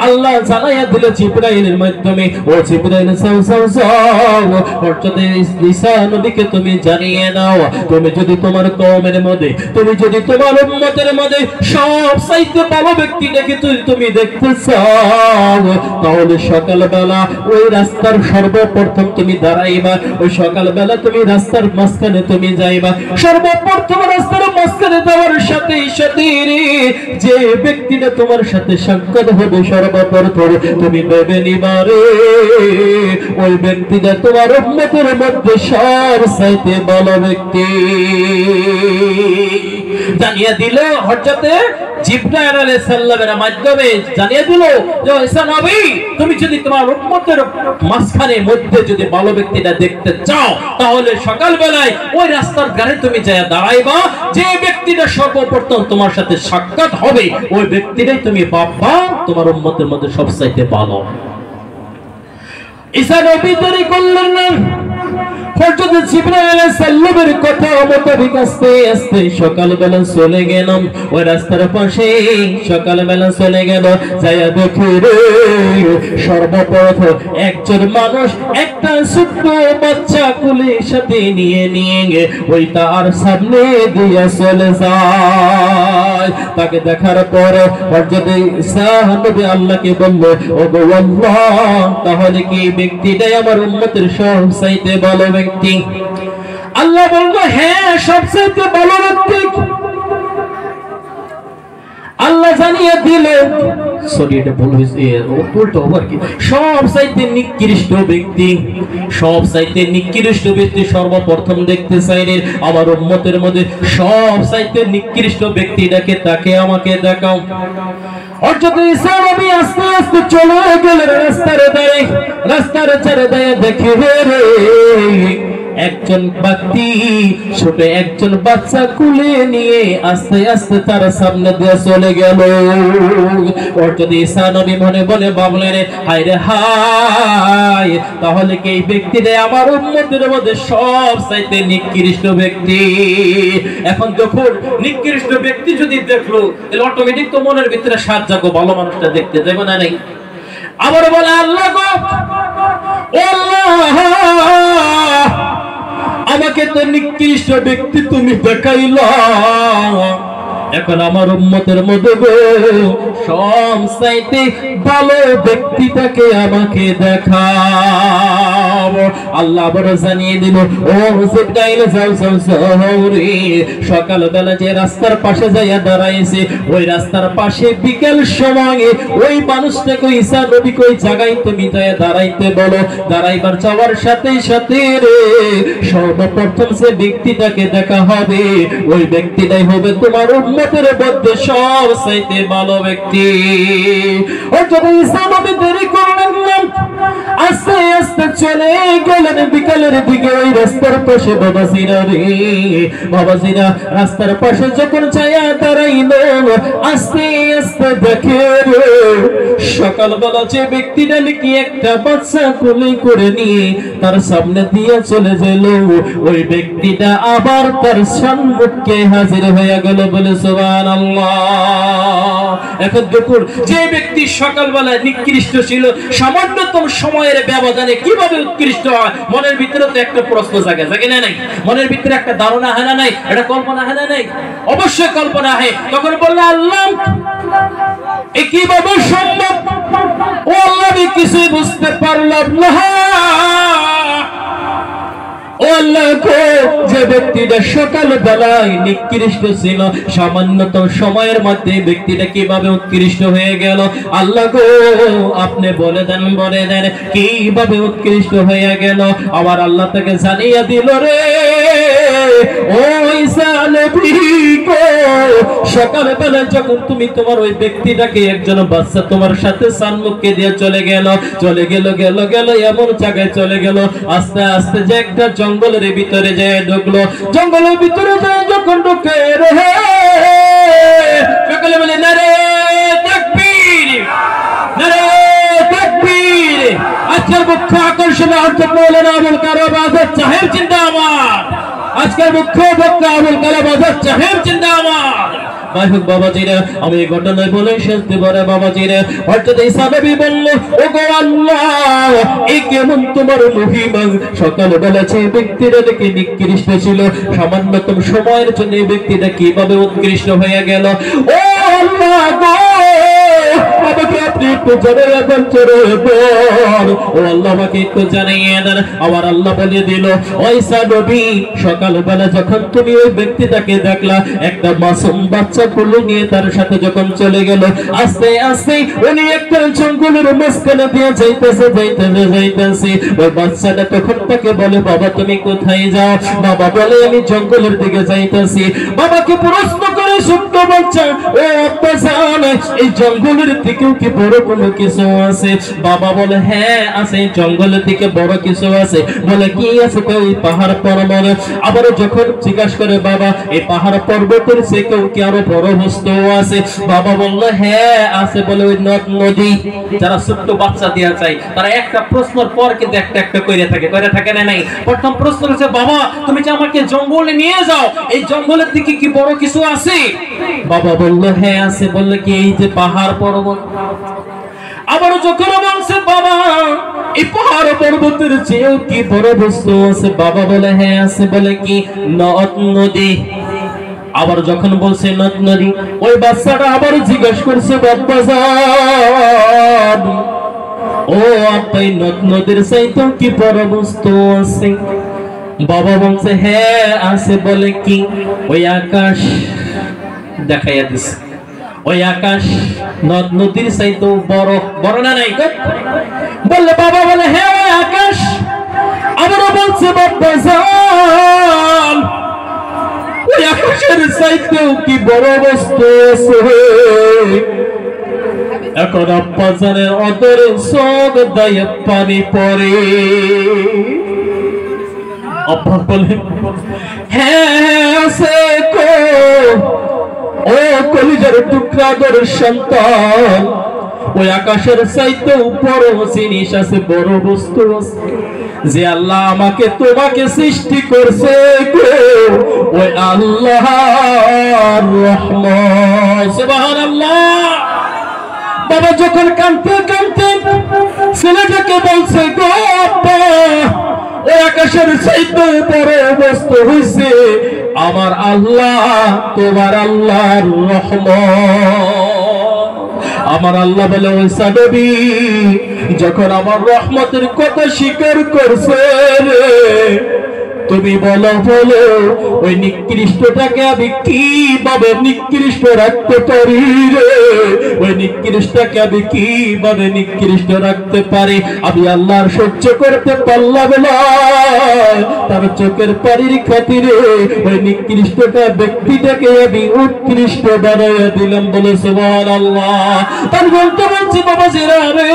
আল্লাহ জানাইয়া দিল জিবরাইলের মাধ্যমে, ও জিবরাইল যাও যাও যাও, হযরত ঈসা নবীকে তুমি জানিয়ে দাও, তুমি যদি তোমার কওমের মধ্যে, তুমি যদি তোমার উম্মতের মধ্যে সবচাইতে ভালো ব্যক্তিটাকে তুমি দেখতে চাও, তাহলে সকালবেলা ওই রাস্তার সর্বপ্রথম তুমি দাঁড়াইবা, ওই সকালবেলা তুমি রাস্তার মাঝখানে তুমি যাইবা। সর্বপ্রথম রাস্তার মাঝখানে যাওয়ার সাথে সাথে যে ব্যক্তিটা তোমার সাথে সাক্ষাৎ হবে সর্বপ্রথম তুমি ভেবে নিবা রে ওই ব্যক্তিটা তোমার উম্মতের মধ্যে সবচাইতে ভালো ব্যক্তি। জানিয়ে দিল হযরতে জিবরাইল আলাইহিস সালামের মাধ্যমে জানিয়ে দিল যে ঈসা নবী তুমি যদি তোমার উম্মতের মাঝখানে মধ্যে যদি ভালো ব্যক্তিটা দেখতে চাও তাহলে সকাল বেলায় ওই রাস্তার ধারে তুমি যায় দাঁড়াইবা, যে ব্যক্তিটা সর্বপ্রথম তোমার সাথে সাক্ষাৎ হবে ওই ব্যক্তিটাই তুমি পাবা তোমার উম্মতের মধ্যে সবচাইতে ভালো। ঈসা নবী দেরি করলেন না, হযরত জিবরাইল আলাইহিস সালামের কথা মোতাবেক আস্তে আস্তে সকালবেলা চলে গেলাম ওই রাস্তার পাশে। সকালবেলা চলে গেল, যাইয়া দেখে রে সর্বপ্রথম একজন মানুষ একটা ছোট্ট বাচ্চা কোলের সাথে নিয়ে ওই তার সামনে দিয়ে চলে যায়। তাকে দেখার পরে হযরত ঈসা নবী আল্লাহকে বলল, ও গো আল্লাহ তাহলে কি ব্যক্তিটাই আমার উম্মতের সবচাইতে ভালো ব্যক্তি? আল্লাহ বলল, হ্যাঁ সবচাইতে ভালো ব্যক্তি। আল্লাহ জানিয়ে দিল সরিটা ভুল হয়েছে, উল্টো আবার কি, সবচাইতে নিকৃষ্ট ব্যক্তি, সবচাইতে নিকৃষ্ট ব্যক্তি সর্বপ্রথম দেখতে চাইলে আমার উম্মতের মধ্যে সবচাইতে নিকৃষ্ট ব্যক্তিটাকে তাকে আমাকে দেখাও। হযরত ঈসা নবী আস্তে আস্তে চলে গেলেন রাস্তার ধারে। রাস্তার চারিদিকে দেখে রে একজন ব্যক্তি ছোট একজন বাচ্চা কোলে নিয়ে আস্তে আস্তে তার সামনে দিয়ে চলে গেল। হযরত ঈসা নবী মনে মনে ভাবলেন, হায় রে হায় তাহলে কি এই ব্যক্তিটা আমার উম্মতের মধ্যে সবচাইতে নিকৃষ্ট ব্যক্তি। এখন যখন নিকৃষ্ট ব্যক্তি যদি দেখলো তাহলে অটোমেটিক তো মনের ভিতরে সাত জাগো ভালো মানুষটা দেখতে যাবে না নাই? আবার বলে আল্লাহ গো ও আল্লাহ আমাকে তো নিকৃষ্ট ব্যক্তি তুমি দেখাইলা, এখন আমার উম্মতের মধ্যে সবচাইতে ভালো ব্যক্তিটাকে আমাকে দেখাও। আল্লাহ বড় জানিয়ে দিল, ও জিবরাইল যাও যাও যাও রে সকালবেলা যে রাস্তার পাশে যাইয়া দাঁড়াইছে ওই রাস্তার পাশে বিকেল সময়ে ওই মানুষটাকে ঈসা নবী কই জায়গায় তুমি যাইয়া দাঁড়াইতে বলো। দাঁড়াইবার যাওয়ার সাথে সাথে রে সর্বপ্রথম যে ব্যক্তিটাকে দেখা হবে ওই ব্যক্তিটাই হবে তোমার উম্মতের মধ্যে সবচাইতে ভালো ব্যক্তি। ও যদি ঈসা নবী দেরি করলেন না, আস্তে আস্তে চলে গেলেন বিকালের দিকে ওই রাস্তার পাশে। বাবাজিরা রে বাবাজিরা রাস্তার পাশে যখন ছায়া দাঁড়াইলো আস্তে আস্তে দেখে রে সকালবেলা যে ব্যক্তিটা নাকি একটা বাচ্চা কোলে করে নিয়ে তার সামনে দিয়ে চলে গেল ওই ব্যক্তিটা আবার তার সম্মুখে হাজির হয়ে গেল। বলে সুবহানাল্লাহ। এখন দেখুন যে ব্যক্তি সকালবেলা নিকৃষ্ট ছিল সামান্যতম সময়ের ব্যবধানে কিভাবে উৎকৃষ্ট হয়, মনের ভিতরে তো একটা প্রশ্ন জাগে, জাগে না নাই? মনের ভিতরে একটা ধারণা হয় না নাই? এটা কল্পনা হয় না নাই? অবশ্যই কল্পনা হয়। তখন বলল আল্লাহ এ কিভাবে সম্ভব? ও আল্লাহ আমি কিছুই বুঝতে পারলাম না। ও আল্লাহ গো যে ব্যক্তিটা সকাল বেলায় নিকৃষ্ট ছিল সামান্যতম সময়ের মধ্যে ব্যক্তিটা কিভাবে উৎকৃষ্ট হয়ে গেল? আল্লাহ গো আপনি বলে দেন কিভাবে উৎকৃষ্ট হয়ে গেল? আমার আল্লাহ তাকে জানিয়ে দিল রে ও ঈসা নবী গো সকাল বেলা যখন তুমি তোমার ওই ব্যক্তিটাকে একজন বাচ্চা তোমার সাথে সম্মুখে দিয়ে চলে গেল এমন জায়গায় চলে গেল আস্তে আস্তে যে একটা জঙ্গলের ভিতরে যায় ঢুকলো। জঙ্গলের ভিতরে যায় যখন ঢুকে রে সকালে বলে নারে তাকবীর, নারে তাকবীর। আজকের মুখ্য আকর্ষণ হযরত মাওলানা আবুল কালাম আজাদ সাহেব জিন্দাবাদ। আজকের মুখ্য বক্তা আবুল কালাম আজাদ সাহেব জিন্দাবাদ। বাবাজিরা আমি এই ঘটনায় বলে শেষতে পারে বাবাজিরা হযরত ঈসা নবী বলল ও গো আল্লাহ এই কেমন তোমার মহিমা, সকালবেলা যে ব্যক্তিরা দেখে নিকৃষ্ট ছিল সামান্যতম সময়ের জন্য এই ব্যক্তিটা কিভাবে উৎকৃষ্ট হয়ে গেল। ও আল্লাহ গো আমাকে আপনি একটু জানাইয়া দেন চোরে বল ও আল্লাহ আমাকে একটু জানাইয়া দেন। আমার আল্লাহ বলে দিল ওই সাহাবী সকালবেলা যখন তুমি ওই ব্যক্তিটাকে দেখলা একটা মাসুম বাচ্চা কোলে নিয়ে তার সাথে যখন চলে গেল, আস্তে আস্তে উনি একটা জঙ্গলের মাঝখানে দিয়ে যাইতেছে ওই বাচ্চাটা তখন তাকে বলে বাবা তুমি কোথায় যাও? বাবা বলে আমি জঙ্গলের দিকে যাইতেছি। বাবাকে প্রশ্ন করে ছোট্ট বাচ্চা ও আব্বা জানে এই জঙ্গলের দিকেও কি বড় কোনো কিছু আছে? বাবা বলে হ্যাঁ আছে, জঙ্গলের দিকে বড় কিছু আছে। বলে কি আছে? ওই পাহাড় পর্বত। আবার যখন জিজ্ঞাসা করে বাবা এই পাহাড় পর্বতের থেকেও কি আরো বড় বস্তু আছে? বাবা বলল হ্যাঁ আছে। বলে ওই নদ নদী। যারা ছোট্ট বাচ্চা দিয়া চাই তারা একটা প্রশ্নের পর কিন্তু একটা একটা করে থাকে না নাই। প্রথম প্রশ্ন হচ্ছে বাবা তুমি যে আমাকে জঙ্গলে নিয়ে যাও এই জঙ্গলের দিকে কি বড় কিছু আছে? বাবা বলল হ্যাঁ আছে। বললে কি এই যে পাহাড় পর্বত? আবার যখন বলছে বাবা এই পাহাড় পর্বতের চেয়েও কি বড় বস্তু আছে? বাবা বলে হ্যাঁ আছে। বলে কি নদ নদী। আবার যখন বলছে নদ নদী ওই বাচ্চাটা আবার জিজ্ঞাসা করছে বাবা জান ও আপনি নদ নদীর চাইতেও কি বড় বস্তু আছে? বাবা বলছে হ্যাঁ আছে। বলে কি ওই আকাশ। দেখাইয়া দিছে ওই আকাশ নদ নদীর চাইতেও বড়। বড় না নাই? বললে বাবা বলে হ্যাঁ ওই আকাশ। আবারও বলছে বাবা জান ওই আকাশের চাইতেও কি বড় বস্তু আছে? এখন আব্বা জানের অদরে চোখ দিয়ে পানি পড়ে। আব্বা বলে হ্যাঁ আছে কো ও কলিজার টুকরা দর সন্তান ওই আকাশের চাইতেও বড় জিনিস আছে, বড় বস্তু আছে। যে আল্লাহ আমাকে তোমাকে সৃষ্টি করছে গো ওই আল্লাহর রহমত। সুবহানাল্লাহ। বাবা যখন কাঁদতে কাঁদতে ছেলেটাকে বলছে গো আব্বা ওই আকাশের চাইতেও বড় বস্তু হইছে আমার আল্লাহ, তোমার আল্লাহর রহমত। আমার আল্লাহ বলে ওই সাহাবী যখন আমার রহমতের কথা স্বীকার করছে রে তুমি বলো বলো ওই নিকৃষ্টটাকে আমি কিভাবে নিকৃষ্ট রাখতে পারি রে? ওই নিকৃষ্টটাকে আমি কিভাবে নিকৃষ্ট রাখতে পারি? আমি আল্লাহর সহ্য করতে পারলাম না, তার চোখের পানির খাতিরে ওই নিকৃষ্টটা ব্যক্তিটাকে আমি উৎকৃষ্ট বানাইয়া দিলাম। বলে সুবহানাল্লাহ। তার বলতে বলছি বাবা জিরা রে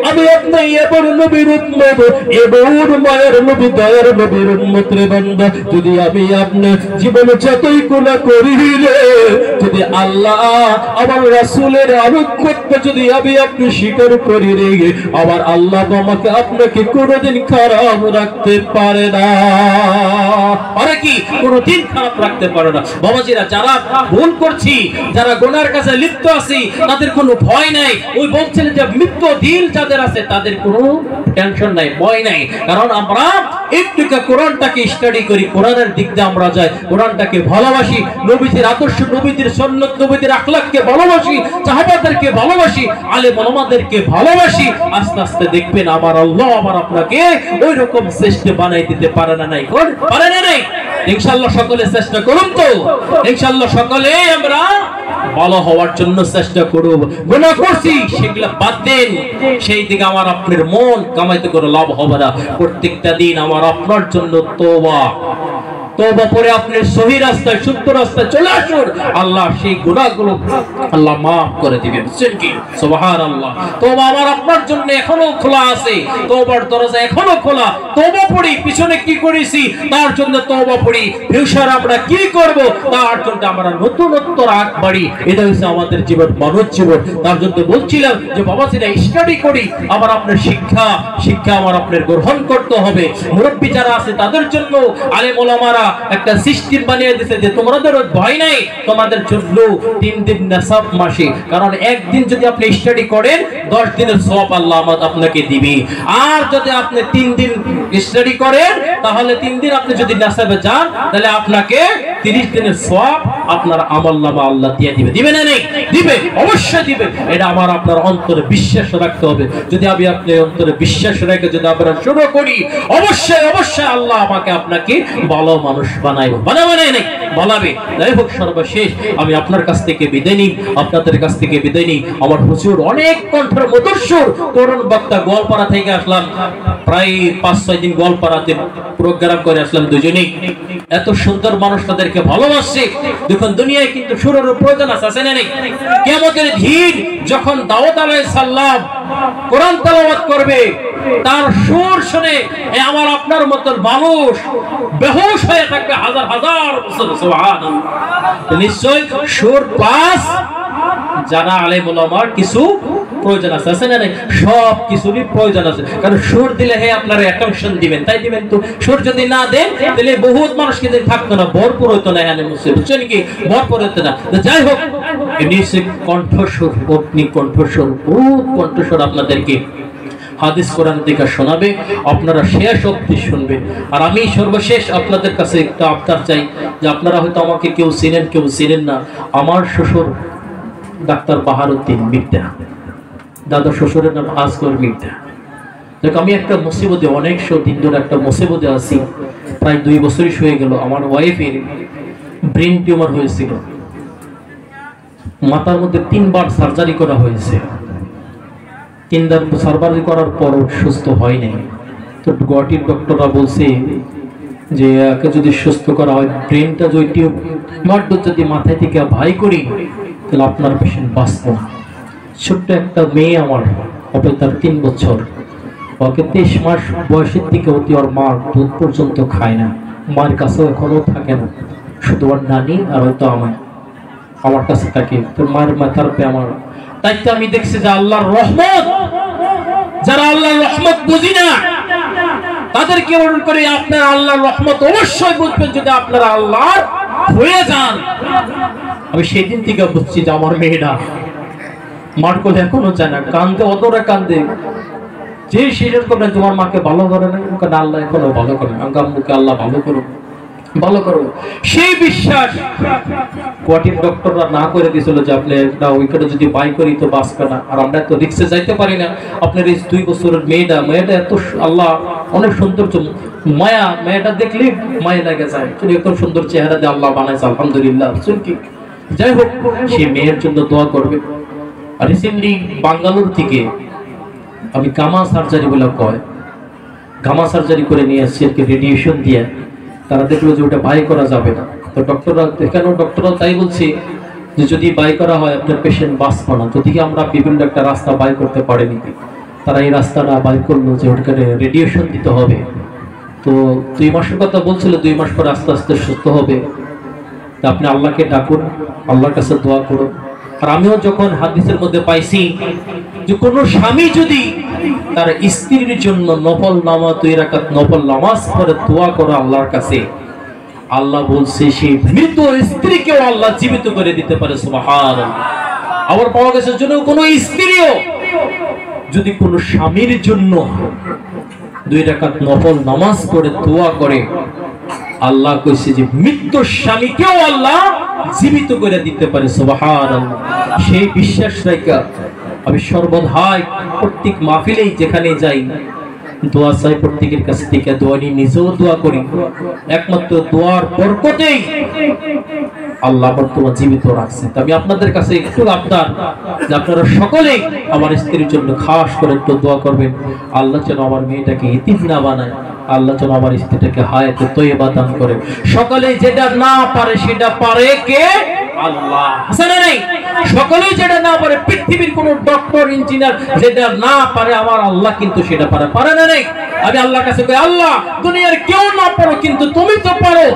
আমি আপনার এবার নবীর উম্মত এবার মায়ের নবী দয়ার নবীর উম্মত রে বান্দা যদি আমি আপনার জীবনে যতই গুনাহ করি রে যদি আল্লাহ আমার রাসূলের আনুগত্যকে যদি আমি আপনি স্বীকার করি রে আবার আল্লাহ আমাকে আপনাকে কোনোদিন খারাপ রাখতে পারে না। আরে কি কোনোদিন খারাপ রাখতে পারে না। বাবাজিরা যারা ভুল করছি যারা গুনার কাছে লিপ্ত আছি তাদের কোনো ভয় নাই। ওই বলছিলেন যে মৃত্যু দিল যাদের আছে তাদের কোনো টেনশন নাই, ভয় নাই। কারণ আমরা একটু কোরআনটাকে স্টাডি করি, কোরআনের দিক দিয়ে আমরা যাই, কোরআনটাকে ভালোবাসি, নবীদের আদর্শ নবীদের সুন্নাত নবীদের আখলাককে ভালোবাসি, সাহাবাদেরকে ভালোবাসি, আলেম ওলামাদেরকে ভালোবাসি। আস্তে আস্তে দেখবেন আমার আল্লাহ আমার আপনাকে ওই রকম শ্রেষ্ঠ বানাই দিতে পারে না নাই? পারে না নাই? ইনশাআল্লাহ সকলে চেষ্টা করুন তো। ইনশাআল্লাহ সকলে আমরা ভালো হওয়ার জন্য চেষ্টা করব। গুনাহ করছি সেগুলো বাদ দেন, সেই দিকে আমার আপনার মন কামাইতে করে লাভ হবে না। প্রত্যেকটা দিন আমার আপনার জন্য তওবা তওবা পরে আপনি সহি রাস্তায় শুদ্ধ রাস্তায় চলে আসুন, আল্লাহ সেই গুনাহগুলো আল্লাহ maaf করে দিবেন। বুঝছেন কি? সুবহানাল্লাহ। তওবা আমার আপনার জন্য এখনো খোলা আছে, তওবার দরজা এখনো খোলা। তওবা পড়ি, পিছনে কি করেছি তার জন্য তওবা পড়ি, ফিউচার আমরা কি করব তার জন্য আমরা নতুনত্ব রাগ বাড়ি। এটা হচ্ছে আমাদের জীবন, মানব জীবন। তার জন্য বলছিলাম যে বাবা যেটা স্টাডি করি আমার আপনার শিক্ষা আমার আপনার গ্রহণ করতে হবে। মুরব্বী যারা আছে তাদের জন্য আলেম ওলামারা একটা সিস্টেম বানিয়ে দিয়েছে যে তোমাদের ভয় নাই, তোমাদের জন্য 3 দিন নাসাব মাসে। কারণ একদিন যদি আপনি স্টাডি করেন 10 দিনের সওয়াব আল্লাহ আপনাকে দিবে। আর যদি আপনি 3 দিন স্টাডি করেন তাহলে 3 দিন আপনি যদি নাসাবে যান তাহলে আপনাকে 30 দিনের সওয়াব আপনার আমলনামা আল্লাহ দিয়ে দিবে। দিবে না? নেই দিবে, অবশ্যই দিবে। এটা আমার আপনার অন্তরে বিশ্বাস রাখতে হবে। যদি আমি আপনার অন্তরে বিশ্বাস রেখে যদি আমরা শুরু করি, অবশ্যই অবশ্যই আল্লাহ আমাকে আপনাকে ভালো মানুষ বানাইব, বানাবে নেই বানাবে। যাই হোক, সর্বশেষ আমি আপনার কাছ থেকে বিদায় নিই, আপনাদের কাছ থেকে বিদায় নিই। আমার হুজুর অনেক কণ্ঠের মধুর তরুণ বক্তা, গোয়ালপাড়া থেকে আসলাম, প্রায় 5-6 দিন গোয়ালপাড়াতে প্রোগ্রাম করে আসলাম দুজনেই। এত সুন্দর মানুষ, তাদেরকে ভালোবাসছে। দেখুন, দুনিয়ায় কিন্তু সুরের প্রয়োজন আছে না নেই? কিয়ামতের দিন যখন দাউদ আলাইহিস সালাম কোরআন তেলাওয়াত করবে, তার সুর শুনে আমার আপনার মতো মানুষ বেহুশ হয়ে থাকবে হাজার হাজার বছর। সুবহানাল্লাহ। নিশ্চয় সুর প্লাস জানা আলেম ওলামার কিছু প্রয়োজন আছে না? সব কিছুরই প্রয়োজন আছে। কারণ সুর দিলে আপনারা অ্যাটেনশন দিবেন, তাই দিবেন তো। সুর যদি না দেন তাহলে বহুত মানুষ কিন্তু থাকতো না, ভরপুর হইতো না। এখানে মুসলিম বুঝছেন কি, ভরপুর হইতো না। যাই হোক, নিশ্চয় কণ্ঠস্বর, অগ্নি কণ্ঠস্বর, বহুত কণ্ঠস্বর আপনাদেরকে হাদিস কোরআন থেকে শোনাবে, আপনারা শেষ অবধি শুনবেন। আর আমি সর্বশেষ আপনাদের কাছে একটা আবদার চাই, যে আপনারা হয়তো আমাকে কেউ চিনেন কেউ চিনেন না। আমার শ্বশুর ডাক্তার বাহারুদ্দিন মির্জা, দাদা শ্বশুরের নাম আসগর মির্জা। দেখ, আমি একটা মুসিবতে, অনেক দিন ধরে একটা মুসিবতে আছি, প্রায় 2 বছরই হয়ে গেল। আমার ওয়াইফের ব্রেন টিউমার হয়েছিল, মাথার মধ্যে 3বার সার্জারি করা হয়েছে। 3বার সার্জারি করার পর সুস্থ হয় নাই। তো গুয়াহাটির ডক্টররা বলছে যে একে যদি সুস্থ করা হয়, ব্রেনটা যদি টিউমার যদি মাথায় থেকে ভাই করি, তাহলে আপনার পেশেন্ট বাঁচত না। ছোট্ট একটা মেয়ে আমার, অপর তার 3 বছর, ওকে 23 মাস বয়সের দিকে অতি, ওর মা দুধ পর্যন্ত খায় না, মায়ের কাছেও এখনো থাকে না, শুধু ওর নানি আর হয়তো আমার কাছে থাকে। তো মায়ের মাথার পে আমার দায়িত্ব। আমি দেখছি যে আল্লাহর রহমত, যারা আল্লাহর রহমত বুঝি না তাদেরকে অনুরোধ করে, আপনার আল্লাহর রহমত অবশ্যই বুঝবেন যদি আপনারা আল্লাহর হয়ে যান। আমি সেদিন থেকে বুঝছি যে আমার মেয়েটা মার কোলে এখনো চায় না, কান্দে, অতটা কান্দে। যে শিরের করবেন তোমার মাকে ভালো করে না, ওখানে আল্লাহ এখনো ভালো করে, আগামুখে আল্লাহ ভালো করো, ভালো করো। সেই বিশ্বাস কোয়াটির ডক্টররা না করে দিয়েছিল যে আপনি ওইখানে যদি বাই করি তো বাঁচবে না। আর আমরা তো রিক্সে যাইতে পারি না। আপনার এই 2 বছরের মেয়েটা এত আল্লাহ অনেক সৌন্দর্য, মায়া, মেয়েটা দেখলে মায়া লাগে যায়। এত সুন্দর চেহারা দিয়ে আল্লাহ বানাইছে, আলহামদুলিল্লাহ। কি যাই হোক, সেই মেয়ের জন্য দোয়া করবে। আর রিসেন্টলি বাঙ্গালোর থেকে আমি গামা সার্জারি বলে কয়, গামা সার্জারি করে নিয়ে আসছি, রেডিয়েশন দিয়ে। তারা দেখলো যে ওটা বাই করা যাবে না। তো ডক্টররা, কেন ডক্টররা তাই বলছে যে যদি বাই করা হয় আপনার পেশেন্ট বাঁচবে না। যদি আমরা বিভিন্ন একটা রাস্তা বাই করতে পারিনি, তারা এই রাস্তাটা বাই করলো যে ওটাকে রেডিয়েশন দিতে হবে। তো 2 মাসের কথা বলছিল, 2 মাস পরে আস্তে আস্তে সুস্থ হবে। আপনি আল্লাহকে ডাকুন, আল্লাহর কাছে দোয়া করুন। আর আমিও যখন হাদিসের মধ্যে পাইছি যে কোনো স্বামী যদি তার স্ত্রীর জন্য নফল নামাজ, 2 রাকাত নফল নামাজ পড়ে দোয়া করে আল্লাহর কাছে, আল্লাহ বলছে সেই মৃত স্ত্রীকেও আল্লাহ জীবিত করে দিতে পারে। সুবহানাল্লাহ। আবার পাওয়া গেছে জন্য কোনো স্ত্রীও যদি কোনো স্বামীর জন্য 2 রাকাত নফল নামাজ পড়ে দোয়া করে, আল্লাহ কইছে যে মৃত স্বামীকেও আল্লাহ জীবিত করে দিতে পারে। সুবহানাল্লাহ। সেই বিশ্বাস রাখা আমি সর্বদাই প্রত্যেক মাহফিলেই যেখানে যাই দোয়া চাই প্রত্যেকের কাছ থেকে, দোয়া নিয়ে নিজেও দোয়া করি। একমাত্র দোয়ার বরকতেই আল্লাহ বর্তমান জীবিত রাখছে। আমি আপনাদের কাছে একটু আবদার যে আপনারা সকলেই আমার স্ত্রীর জন্য খাস করে একটু দোয়া করবেন। আল্লাহ যেন আমার মেয়েটাকে ইতিম না বানায়, আল্লাহ যেন আমার স্ত্রীটাকে হায়াতে তৈয়বা দান করে। সকলে যেটা না পারে সেটা পারে কে? আল্লাহ। হাসানা নাই, সকলেই যেটা না পারে, পৃথিবীর কোন ডক্টর ইঞ্জিনিয়ার যেটা না পারে, আমার আল্লাহ কিন্তু সেটা পারে। পারে না? নেই। আমি আল্লাহর কাছে কই, আল্লাহ দুনিয়ার কেউ না পারো কিন্তু তুমি তো পারো,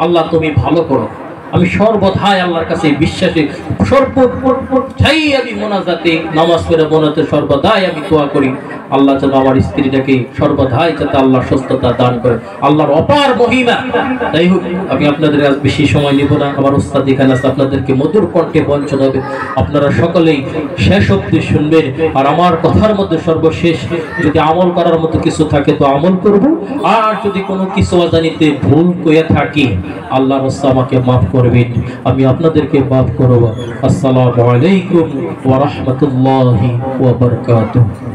আল্লাহ তুমি ভালো করো। আমি সর্বদাই আল্লাহর কাছে বিশ্বাসী, সর্বদাই আমি মোনাজাতে নামাজ পড়ে মোনাজাতে সর্বদাই আমি দোয়া করি আল্লাহ যেন আমার স্ত্রীটাকে সর্বদাই যাতে আল্লাহ সুস্থতা দান করে, আল্লাহর অপার মহিমা। তাই হোক, আমি আপনাদের আজ বেশি সময় নিব না। আমার উস্তাদ এখানে আছে, আপনাদেরকে মধুর কণ্ঠে বঞ্চন হবে, আপনারা সকলেই শেষ অবধি শুনবেন। আর আমার কথার মধ্যে সর্বশেষ যদি আমল করার মতো কিছু থাকে তো আমল করব, আর যদি কোনো কিছু অজানিতে ভুল করে থাকি আল্লাহর রাস্তা আমাকে মাফ করে করবেন, আমি আপনাদেরকে মাফ করব। আসসালামু আলাইকুম ওয়া রাহমাতুল্লাহি ওয়া বারাকাতুহু।